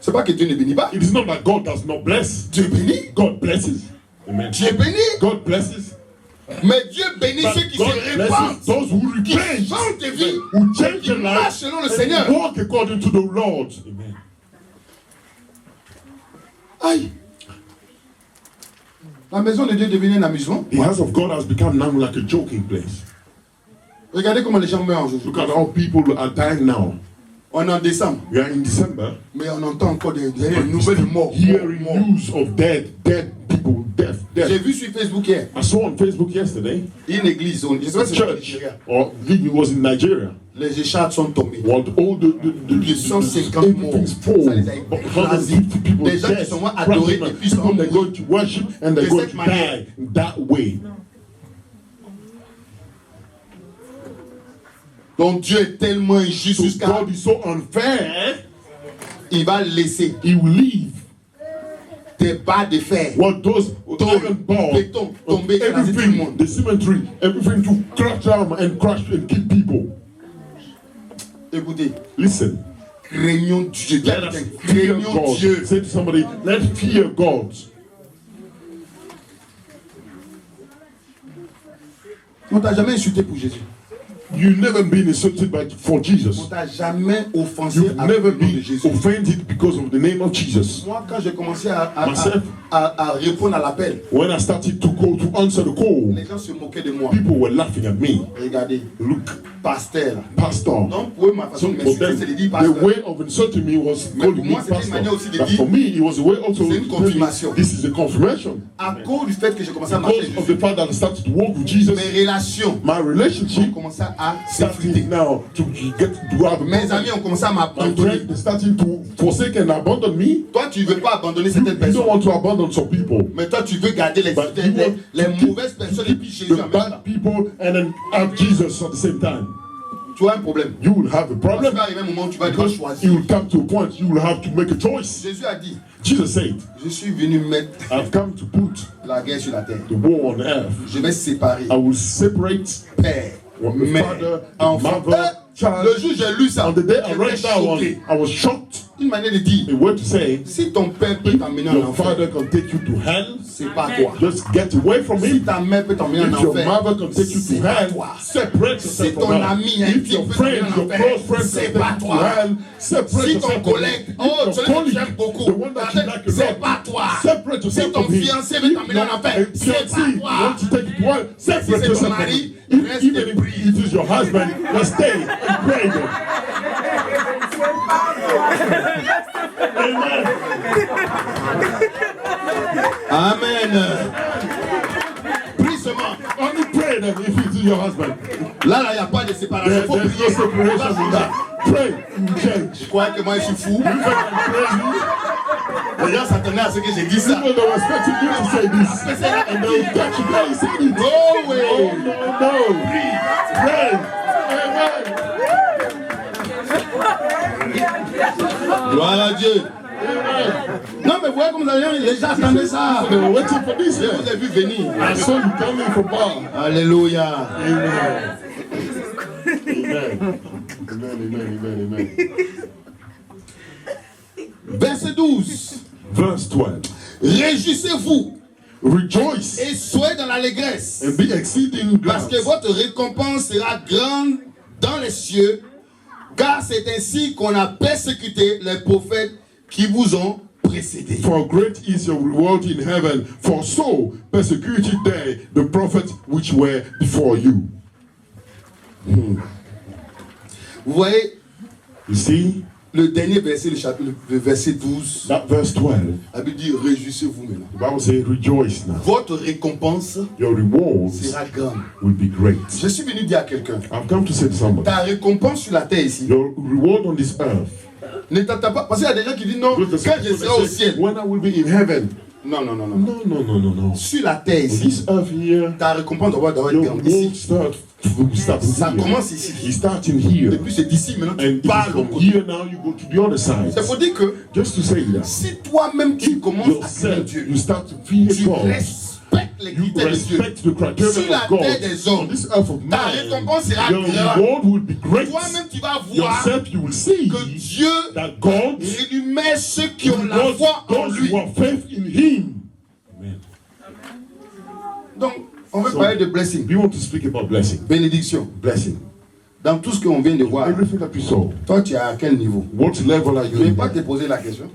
C'est pas que Dieu ne bénit pas. It is not that God does not bless. Dieu bénit. God blesses. Amen. Dieu bénit. God blesses. Mais Dieu bénit But ceux qui God se blesses répandent, those who qui repent, changent de vie, who change qui their marchent life, selon le and Seigneur. walk according to the Lord. Amen. Aïe. La maison de Dieu est devenue un amusement. The house of God has become now like a joking place. Regardez comment les gens meurent aujourd'hui. Look at how people are dying now. On est en décembre, We are in December. mais on entend encore des But nouvelles de morts. hearing morts. news of dead people, death. J'ai vu sur Facebook hier, I saw on Facebook yesterday, une église, je sais pas si c'est au church, Nigeria. or I think it was in Nigeria. Les écharpes sont tombées. Well, all the 150 everything's full. Ça les a écrasés. 150 people Des gens qui dead, sont morts adorés et puis sont people they're morts. going to worship and they're De going cette to manière. die that way. Donc Dieu est tellement injuste So jusqu'à God is so unfair, il va laisser He will leave des barres de fer, what those iron bars, béton tomber, écraser tout le everything, monde. the cemetery, everything to crash down and crash and kill people. Écoutez, Listen, craignons Dieu. let us fear Craignons God. Dieu. Say to somebody, let's fear God. On t'a jamais insulté pour Jésus. You've never been insulted for On Jesus. t'a jamais offensé You've à cause never du nom de been Jésus. offended because of the name of Jesus. Moi, quand j'ai commencé à Myself. répondre à l'appel, When I started to go to answer the call, les gens se moquaient de moi. people were laughing at me. Regardez, Look, pasteur. pastor. Donc, pour eux, ma façon So de for m'insulter, them, c'est de dire the pasteur. way of insulting me was Mais calling pour me moi, c'était une pastor. manière aussi de But dire, for me, it was a way also c'est une to tell me, confirmation. this is a confirmation. À cause du fait que j'ai commencé à marcher Because avec of Jésus, the fact that I started to walk with Jesus, mes relations my ont relationship commencé à s'effriter. started now to get to have a Mes amis ont commencé à My m'abandonner. friends are starting to forsake and abandon me. Toi, tu ne veux pas abandonner You certaines don't personnes. want to abandon some people. Mais toi, tu veux garder les But you want les to keep mauvaises personnes et puis Jésus en the même temps. bad people and then have Jesus at the same time. Tu as un problème. You will have a Il problem. va arriver un moment où tu vas devoir Because choisir. you will come to a point you will have to make a choice. Jésus a dit, Jesus said, je suis venu mettre I've come to put la guerre sur la terre. the war on earth. Je vais séparer I will separate père, the father, mère, the enfant. mother, child. Le jour où j'ai lu ça, On the day I j'étais read that one, choqué. I was shocked. Une manière de dire, A word to say, si ton père peut t'emmener en your enfer, father can take you to hell. c'est pas toi. Just get away from Si him. ta mère peut t'emmener en If your enfer, mother can take you c'est to pas hell, toi. separate Si yourself ton from her. ami If intime your peut friend, t'emmener en your enfer, close friend c'est can pas take you to toi. hell, separate Si ton yourself from collègue, him. oh, If celui your que tu aimes colleague, beaucoup, the one that you like a c'est lot, pas toi. separate Si yourself ton from him. fiancé veut t'emmener en enfer, If c'est fiancé pas toi. wants to take you to hell, Si separate c'est ton yourself from mari, him. reste Even et if prie. it is your husband, just stay and pray then. Amen. Prie seulement. Only pray then if it is your husband. Là, il n'y a pas de séparation. There, Faut there's no prier. separation in that. Pray, you will change. Je croyais que moi, je suis fou. You think I'm crazy? Les gens s'attendaient à ce que j'ai dit ça. People that were expecting you to say this, and they will catch you there, you said it. No way. Oh, no. Pray. Amen. Gloire à Dieu. Non, mais vous voyez comme les gens attendaient ça. They were waiting for this. Je vous ai vu venir. I saw you coming from bar. Alléluia. Amen. Amen. Amen, amen, amen. Verset 12. Verse 12. Réjouissez-vous Rejoice et soyez dans l'allégresse, and be exceeding parce glad, que votre récompense sera grande dans les cieux, car c'est ainsi qu'on a persécuté les prophètes qui vous ont précédés. for great is your reward in heaven, for so persecuted they the prophets which were before you. Vous voyez, You see, le dernier verset, le verset 12, that verse 12, la Bible dit réjouissez-vous maintenant. the Bible says, rejoice now. Votre récompense Your rewards sera grande. will be great. Je suis venu dire à quelqu'un, I've come to say to somebody, ta récompense sur la terre ici, your reward on this earth. ne t'attends pas, parce qu'il y a des gens qui disent non, Because quand the je serai au people say, ciel, when I will be in heaven, Non, non, non, non. No, no, no, no, no. Sur la terre ici, This earth here, ta récompense doit être your grande ici. reward start Ça here. commence ici. It's starting here. Et puis c'est d'ici maintenant tu And it is parles au from côté. here now you go to the other side. C'est pour dire que Just to say that. si toi-même tu commences à créer Yourself, Dieu, you start to fear tu God. respectes les You critères de Dieu, respect the criteria sur la of God. terre des hommes, On this earth of ta man, récompense sera your grande. reward will be great. Toi-même tu vas voir Yourself, you will see que Dieu that God rémunère ceux qui ont la rewards foi en those lui. who have faith in Him. Donc, on veut parler de blessing, We want to speak about blessing. bénédiction. Blessing. Dans tout ce qu'on vient de voir, Everything that we saw. toi tu es à quel niveau? What level are Je you ne vais in? pas te poser la question.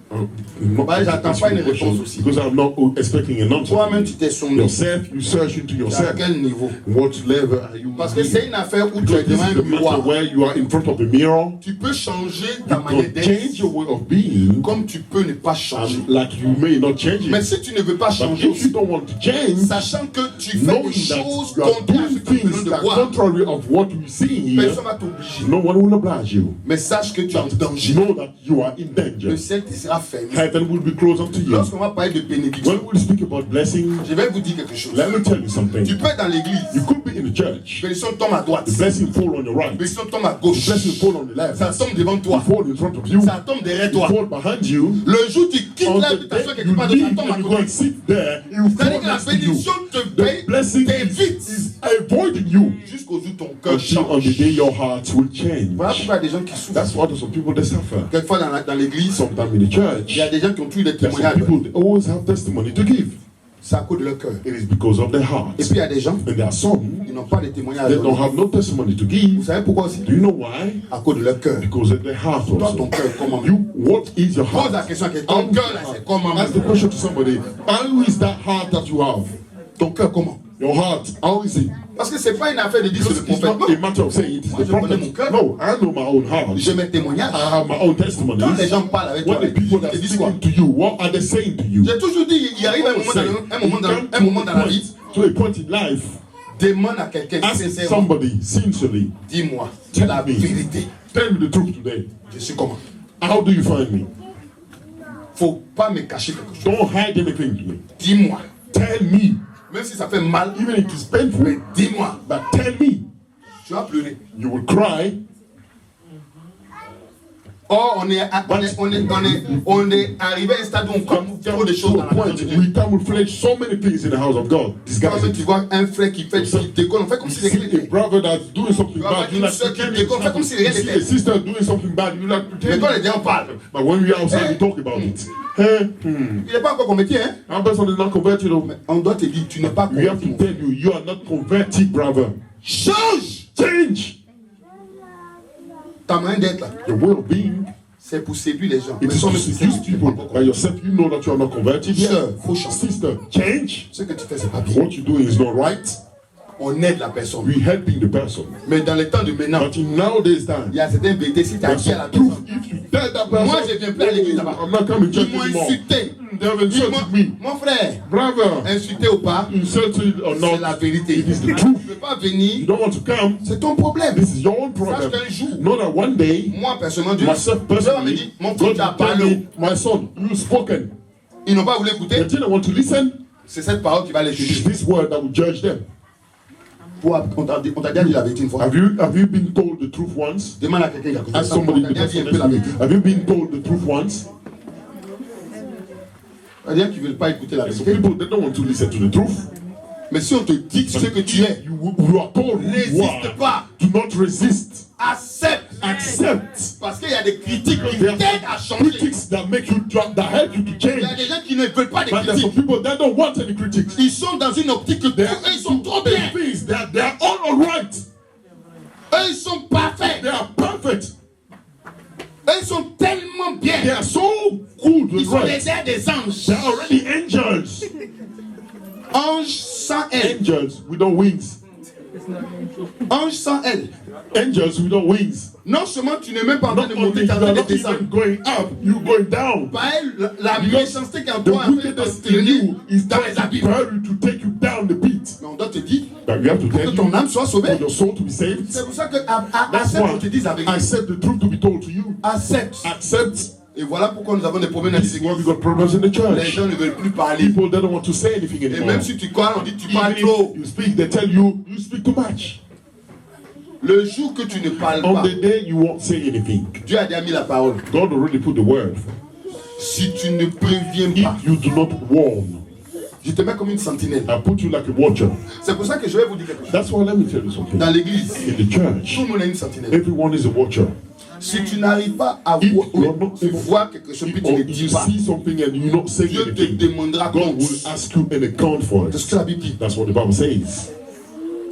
Not Bah, j'attends asking pas une the question réponse aussi. because I'm not expecting an answer. Toi-même tu t'es sondé. Yourself, you search into À yourself. quel niveau? What level are you Parce que in? c'est une affaire où tu Because es this devant is un the matter miroir. where you are in front of the mirror. Tu peux changer ta You manière can d'être change your way of being, comme tu peux ne pas changer. and like you may not change Mais it. si tu ne veux pas But changer if you aussi, don't want to change, sachant que tu fais knowing des that choses you are contraires à ce doing que nous venons things de that are voir, contrary of what we see here, personne ne va t'obliger. no one will oblige you. Mais sache que tu es en danger. Know that you are in Le danger. ciel te sera fermé. Heaven will be closed unto you. Lorsqu'on va parler de bénédiction, When we speak about blessing, je vais vous dire quelque chose. let me tell you something. Tu peux être dans l'église, You could be in the church. bénédiction tombe à droite, The blessing fall on your right. The bénédiction tombe à gauche, blessing fall on the left. ça tombe devant toi, It fall in front of you. ça tombe derrière It toi. fall behind you. Le jour où tu quittes On the l'habitation day quelque you part d'autre, ça leave tombe à and you côté. go and sit there, it will C'est-à-dire fall que la next to you. bénédiction te The paye, blessing t'évite is avoiding you jusqu'au jour où ton cœur until on the change. day your heart will change. Voilà pourquoi il y a des gens qui souffrent. That's why there's some people that suffer. Quelquefois dans l'église, Sometimes in the church, il y a des gens qui ont toujours des there's some témoignages. people that always have testimony to give. C'est à cause de leur cœur. It is because of their Et heart. puis il y a des gens, And there are some ils n'ont pas de témoignages. that don't have no testimony to Vous give. savez pourquoi aussi? Do you know why? À cause de leur cœur. Because of their heart Toi, ton also. cœur, comment? You, what is your Pose la heart? question à quelqu'un. Ton cœur, là, c'est comment? Ask the question to somebody. How is that heart that you have? Ton cœur, comment? Your heart, how is it? Parce que c'est pas une affaire de dire c'est Because le it's prophète. not Non. a matter of saying it is Moi, the je connais prophet. mon cœur. No, I know my own heart. J'ai mes témoignages. I have my own testimonies. Quand les gens parlent avec toi, When the people ils are te disent quoi? speaking to you, what are they saying to you? J'ai toujours dit, il arrive un moment dans la vie, To a point in life, demande à quelqu'un ask sincèrement, somebody sincerely, dis-moi tell la me, vérité. tell me the truth today. Je suis comment? How do you find me? Faut pas me cacher quelque chose. Don't hide anything to me. Dis-moi. Tell me, Même si ça fait mal, even if it's painful, mais dis-moi. but tell me. Tu vas pleurer. You will cry. Or, on est arrivé à un stade où on camoufle trop de choses To dans a la maison point, de Dieu. we camouflage so many things in the house of God. Quand Disguise tu it. vois un frère qui déconne, on fait comme You si rien see a n'était. brother that's doing something Well, bad, you une like sœur qui pretend déconne, it's fait comme si rien nothing. You see n'était. a sister doing something bad, you like Mais pretend. quand les gens parlent, But when we are outside, we talk about it. il n'est pas encore converti, hein? Our person is not converted. On doit te dire, tu n'es pas We have converti. to tell you, you are not converted, brother. Change Change ta main d'être là. your way of being. C'est pour séduire les gens. It Mais is sans to le seduce système, people. By yourself, you know that you are not converted yet. Sœur, faut changer. Sister, change. Ce que tu fais, c'est pas bien. What you do is not right. On aide la personne. We helping the person. Mais dans les temps de maintenant, But in nowadays time, il y a certaines vérités. Si tu as there's dit à la some truth. personne, If you tell that person, moi je viens plus à l'église là-bas. I'm not coming to Ils church m'ont anymore. insulté. They have insulted me. Mon frère, Brother, insulté ou pas, insulted or c'est la not, vérité. it is the Tu truth. ne peux pas You venir, don't want to come. c'est ton problème. This is your own problem. Sache qu'un jour, Know that one day, moi personnellement, Dieu myself va me personally, dire, mon fils, God tu as will tell parlé. me, my son, you've spoken. Ils n'ont pas voulu écouter. They didn't want to listen. C'est cette parole qui va les It is juger. this word that will judge them. On t'a déjà dit la vérité une fois. Have you been told the truth once? Demande à quelqu'un qui a écouté Ask ça. somebody On t'a the déjà dit un person peu la next to vérité. you. Have you been told the truth once? Il y a des gens qui ne veulent pas écouter la Some vérité. people, they don't want to listen to the truth. Mais si on te dit ce que tu es, You are told who you n'hésiste are. pas. Do not resist. Accepte. Accept. Parce qu'il y a des critiques qui There t'aident à are changer. critics that make you that help you to Il y a change. des gens qui ne veulent pas de But there's some critiques. people that don't want any critics. Ils sont dans une optique que eux, ils sont trop bien. Things they are all alright. Eux, ils sont parfaits. They are perfect. Eux, ils sont tellement They bien. are so good Ils and sont right. les airs des anges. They are already angels. Anges sans ailes. Angels without wings. Anges sans ailes. Angels without wings. Non seulement tu n'es même pas en train Not de only monter, you tu es en are train de not descendre. even going up, you're going down. Par elle, la méchanceté qui est en The toi, en fait, wickedness te in you is dans trying les to abîmes. prepare you to take you down the pit. Mais on doit te dire But you have to que tell ton you âme soit for sauvée. your soul to be saved. C'est pour ça que That's accepte qu'on why te dise la I vérité. said the truth to be told to you. Accepte. Accept. Et voilà pourquoi nous avons des problèmes dans les This is why we églises. got problems in the Les church. gens ne veulent plus parler. People, they don't want to say anything Et anymore. même si tu parles, on dit tu parles Even trop. if you speak, they tell you, you speak too much. Le jour que tu ne parles On pas, the day you won't say anything. Dieu a déjà mis la parole. God already put the word. Si tu ne préviens pas, If you do not warn, je te mets comme une sentinelle. I put you like a watcher. C'est pour ça que je vais vous dire quelque chose. That's why let me tell you something. Dans l'église, In the church, tout le monde a une sentinelle. everyone is a watcher. Si tu n'arrives pas à If voir, you are not able, voir quelque chose que tu or ne you dis pas, see something and you not say Dieu te anything, demandera God compte. will ask you an account for C'est ce it. que la Bible dit. That's what the Bible says.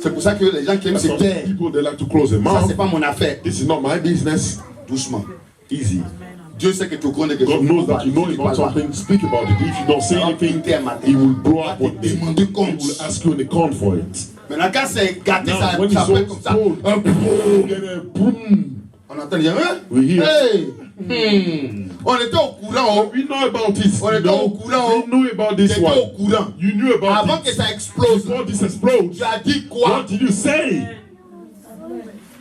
C'est pour ça que les gens qui aiment That's se why taire, people, they like to close their ça mouth. c'est pas mon affaire. This is not my business. Doucement. Easy. Dieu sait que tu connais quelque God chose. knows that you know about something. Speak about it. If you don't say anything, He will blow up one day. He Demander compte. will ask you an account for it. Maintenant quand c'est gâté, Now, ça when it's s'appelle so comme ça. cold, Un boum. then a boom. On entend dire, hein? We hear. Hey! On était au courant. We know about it. On You était au know, courant. we knew about this J'étais au one. courant. You knew about Avant que it. ça explose, Before this explodes, tu as dit quoi? what did you say?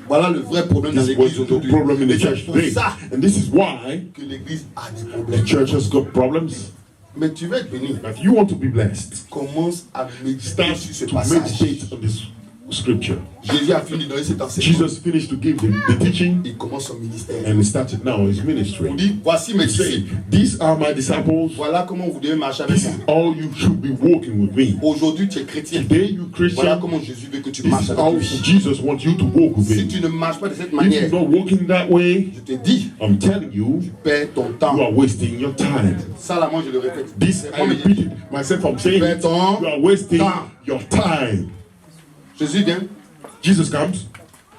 Voilà le vrai problème dans This was l'église the aujourd'hui. problem in Et the c'est church pour today. ça And this is why que l'église a des the problèmes. church has got problems. Mais tu veux être béni. If you want to be blessed, Commence à méditer start sur ce to passage. meditate on this scripture. Jésus a fini de donner cet enseignement. Jesus finished to give the teaching Il commence son ministère. and he started now his Il ministry. dit, voici mes He said, disciples. these are my disciples. Voilà comment vous devez marcher avec This moi. is all you should be walking with me. Aujourd'hui, tu es chrétien. Today you Voilà Christian, comment Jésus veut que tu this marches is avec how lui. Jesus wants you to walk with Si him. tu ne marches pas de cette If manière, you're not walking that way, je te dis, I'm telling you, perds ton you temps. are wasting your time. Ça, là, moi, je le répète. This, C'est I moi, mais repeat it myself, I'm saying perds it. ton You are wasting temps. your time. Jésus vient, Jesus comes,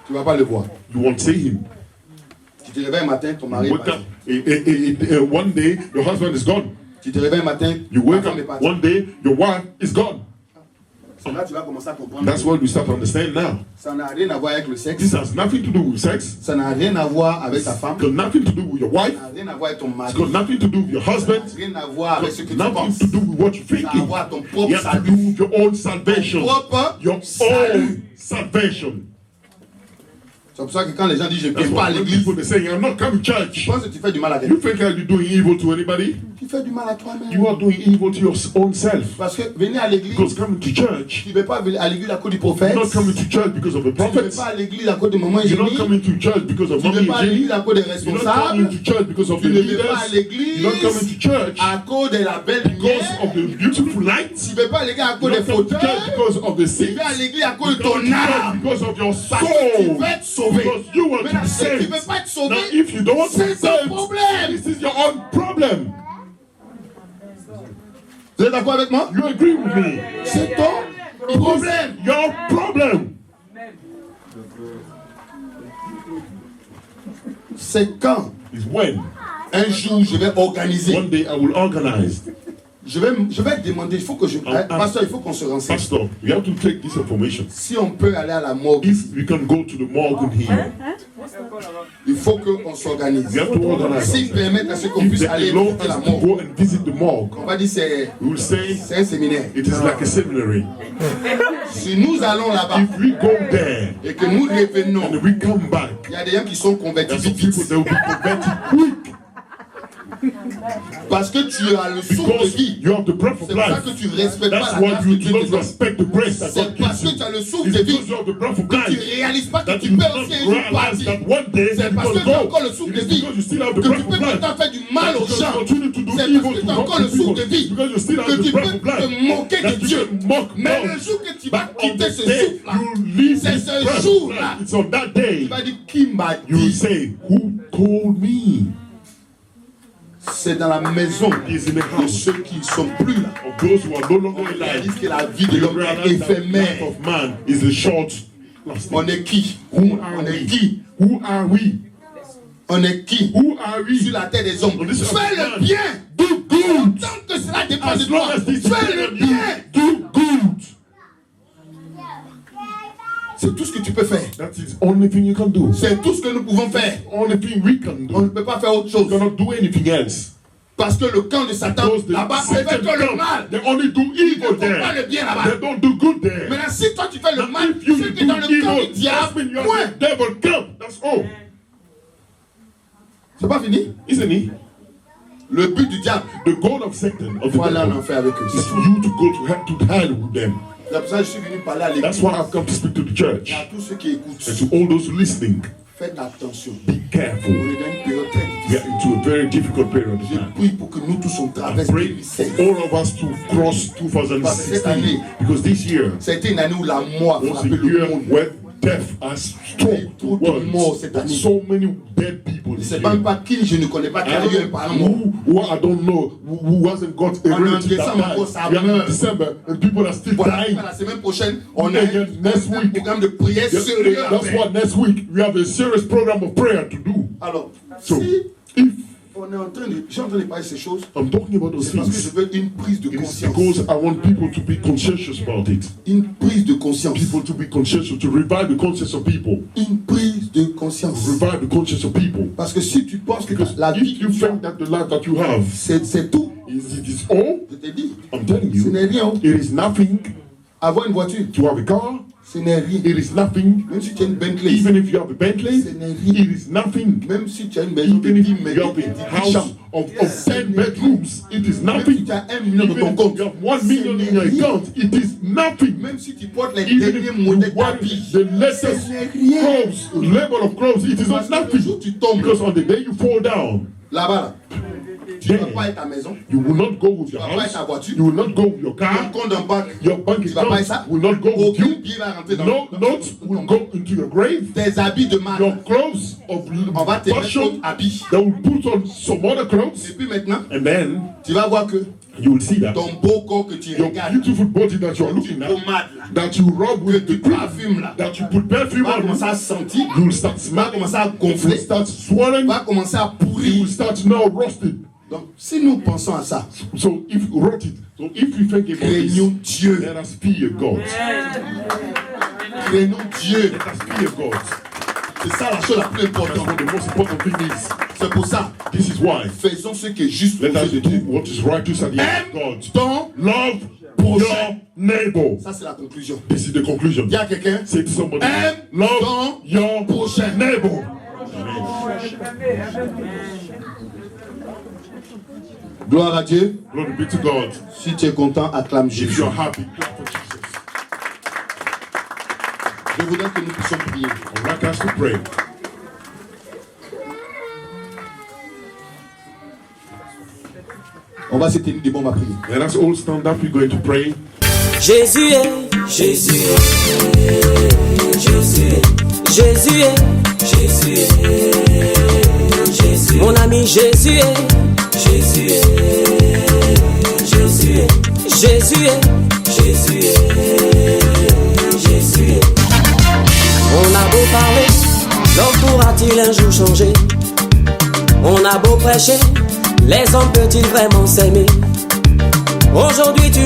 tu ne vas pas le voir. you won't see him. Tu te réveilles un matin, ton mari est Wake parti. up, one day, your husband is gone. Tu te réveilles un matin, You ta wake femme est up, partie. one day, your wife is gone. C'est là que tu vas commencer à comprendre. That's what we start to understand now. Ça n'a rien à voir avec le sexe. This has nothing to do with sex. Ça n'a rien à voir avec ta femme. It's got nothing to do with your wife. Ça n'a rien à voir avec ton mari. It's got nothing to do with your husband. Ça n'a rien à voir avec ce que It's got tu nothing penses. to do with what you're Ça a à thinking. voir ton You propre have to salut. do with your own salvation. Ton propre Your salut. own salvation. C'est pour ça que quand les gens disent je ne That's viens pas à why when l'église, people they say, I'm not coming to tu church. penses que tu fais du mal à You quelqu'un. think you're doing evil to anybody? Tu fais du mal à toi-même. You are doing evil to your own self. Parce que venir à l'église, Because coming to church, tu ne veux pas venir à l'église à cause du prophète. you're not coming to church because of the Tu ne veux prophets. pas à l'église à cause de maman You're not Jenny. coming to church because of Tu ne mommy veux pas à and l'église Jenny. à cause des You're not responsables. coming to church because of Tu the ne veux pas à leaders. l'église You're not coming to church à cause de la belle because lumière. of the beautiful lights. Tu ne veux pas à l'église à cause You're des not coming to church fauteuils. because of the Tu seats. veux à l'église à cause de You're coming ton to church âme. because of your Parce que tu soul. veux être sauvé. Because you want to Maintenant, be si tu ne saved. veux pas être Now, sauvé, if you don't want to be c'est ton saved, problème. this is your own problem. Vous êtes d'accord avec moi? You agree with me? C'est ton problème. Your problem. C'est quand Is when un jour je vais organiser. one day I will organize. Je vais demander, il faut que je. Pasteur, il faut qu'on se renseigne. Pastor, we have to take this information. Si on peut aller à la morgue, If we can go to the morgue in here, il faut qu'on s'organise. we have to organize. S'ils permettent à ce qu'on If puisse they aller allow visiter la us to morgue, go and visit the morgue, on va dire c'est we will say un séminaire. it is like a seminary. Si nous allons là-bas If we go there et que nous revenons, and we come back, il y a des gens qui sont convertis there's some vite people vite. that will be converted quick Parce que tu as le souffle de because vie. you have the breath of C'est pour ça life. que tu respectes That's pas la why grâce you que do Dieu te not donne. respect the grace that C'est God parce gives que you. tu as le souffle It's de vie. because you have the breath of Tu life réalises pas que that tu you peux do not aussi un jour realize partir. that one day C'est you're parce going que to tu as go. encore le souffle de It's vie. because you still have the Que tu breath peux of life. pourtant faire du mal aux Because you gens. continue to do C'est evil parce que to tu as wrong encore le people. souffle de vie. Because you still have Que the tu breath peux of life. te moquer That de you Dieu. can mock Mais God. le jour que tu vas But on quitter the ce day souffle-là, you leave c'est this ce breath of jour-là. life, it's on that day tu vas dire qui m'a you will dit. say, who told me? C'est dans la maison Is in the de house ceux qui ne sont plus là. of those who are no longer On alive. réalise que la vie de You l'homme est realize that life éphémère. of man is a short lasting. On est qui? Who are On est we? qui? Who are we? On est qui? Who are we? Sur la terre des hommes. On dit sur Fais la le terre. bien. Do good. Tant que cela dépend de As long toi. as this Fais le bien. do good. C'est tout ce que tu peux faire. That is the only thing you can do. C'est tout ce que nous pouvons faire. Only thing we can On ne do. peut pas faire autre We chose. cannot do anything else. Parce que le camp de Satan, Because the là-bas, on fait Satan que le camp, mal. they only do Ils ne evil font pas there. le bien là-bas. They don't do good there. Maintenant, si toi tu fais le Now, mal, if you c'est que do dans le camp evil, du that diable, means you are point. the devil camp. That's all. C'est pas fini. Isn't it? Le but du diable, The goal of Satan, of the voilà, on en devil, fait avec eux. is for you to go to hell with them. C'est pour ça que je suis venu parler à That's l'église. why I've come to speak to the church Et à tous ceux qui écoutent, and to all those listening. faites attention. Be On careful. est dans une période très We are difficile. into a very difficult period of Je time. prie pour que nous tous on I traverse pray 2016. for all of us to cross Parce que cette année, 2016 because this year ça a été une année où la mort a was a frappé le year monde. where death has struck the Trop de morts world. cette année. So many dead people Je ne this sais year. même pas qui, je ne connais pas qui a eu un parent mort. Who I don't know, who hasn't got a En relative décembre, that encore, ça died. We are in meurt. December and people are still Voilà, dying. la semaine prochaine, on a Yeah, next un week. programme de prière Yes, sérieux. à that's faire. why next week we have a serious program of prayer to do. Alors, So, si if on est en train de, j'ai en train de parler de ces choses, I'm talking about those c'est parce que je things, veux une prise de it's conscience. because I want people to be conscientious about it. Une prise de conscience. People to be conscientious, to revive the conscience of people. Une prise de conscience. Revive the conscience of people. Parce que si tu penses que Because la vie if you think that the life that you have c'est tout, it is all, je te dis, I'm telling ce you, n'est rien. it is nothing. Avoir une voiture, To have a car, ce n'est rien. it is nothing. Même si tu as une Bentley, Even if you have a Bentley, ce n'est rien. it is nothing. Même si tu as une maison de Even 10 if you mètres, have de a 10 house chambres, of 10 bedrooms, it is même si nothing. tu as 1 million dans Even ton if compte, you have 1 million in your ce n'est rien. account, it is nothing. Même si tu portes les Even derniers if you modèles wear d'habits, the latest ce n'est rien. clothes, level of clothes, it is Parce not que le jour nothing. où tu tombes Because on the day you fall down, là-bas, là, tu ne vas Yeah. pas être à la maison, you will not go with tu your ne vas pas house, être à la voiture, you will not go with your ton car, compte en banque, your bank tu vas pas être account ça. will not go with Aucun you. billet va rentrer dans No dans note will go into your grave. tes habits de marque. Your clothes of On va te mettre fashion, d'autres habits. they will put on some other Et clothes, puis maintenant, and then tu vas voir que you will see that ton beau corps que tu your regardes, beautiful body that you are tu looking at, pommades là, that you rub que with tu the cream, parfumes là, that you put perfume va on, commencer à sentir, you will start va smelling, commencer à it will gonfler, start swelling, va commencer à it will pourrir. start now rusting. Donc, si nous pensons à ça, So if you wrote it, so if you think about craignons this, Dieu. let us fear God. Craignons Dieu. Let us fear God. C'est ça la chose la plus That's importante. what the most important thing is. C'est pour ça, This is why. faisons ce qui est juste aux Let us yeux de do Dieu. what is righteous at the eyes of Aime God. ton Love prochain. your neighbor. Ça, c'est la conclusion. This is the conclusion. Dis à quelqu'un, Say to somebody, aime love ton your prochain. neighbor. Gloire à Dieu. Glory be to God. Si tu es content, acclame If Jésus. you're happy, clap for Jesus. Je voudrais que nous puissions prier. I would like us to pray. On va se tenir debout, on va prier. Let us all stand up. We're going to pray. Jésus est, Jésus est, Jésus est, Jésus est, Jésus est, Jésus est, mon ami Jésus est, Jésus est, Jésus est, Jésus est, Jésus est, Jésus est. On a beau parler, l'homme pourra-t-il un jour changer? On a beau prêcher, les hommes peuvent-ils vraiment s'aimer? Aujourd'hui tu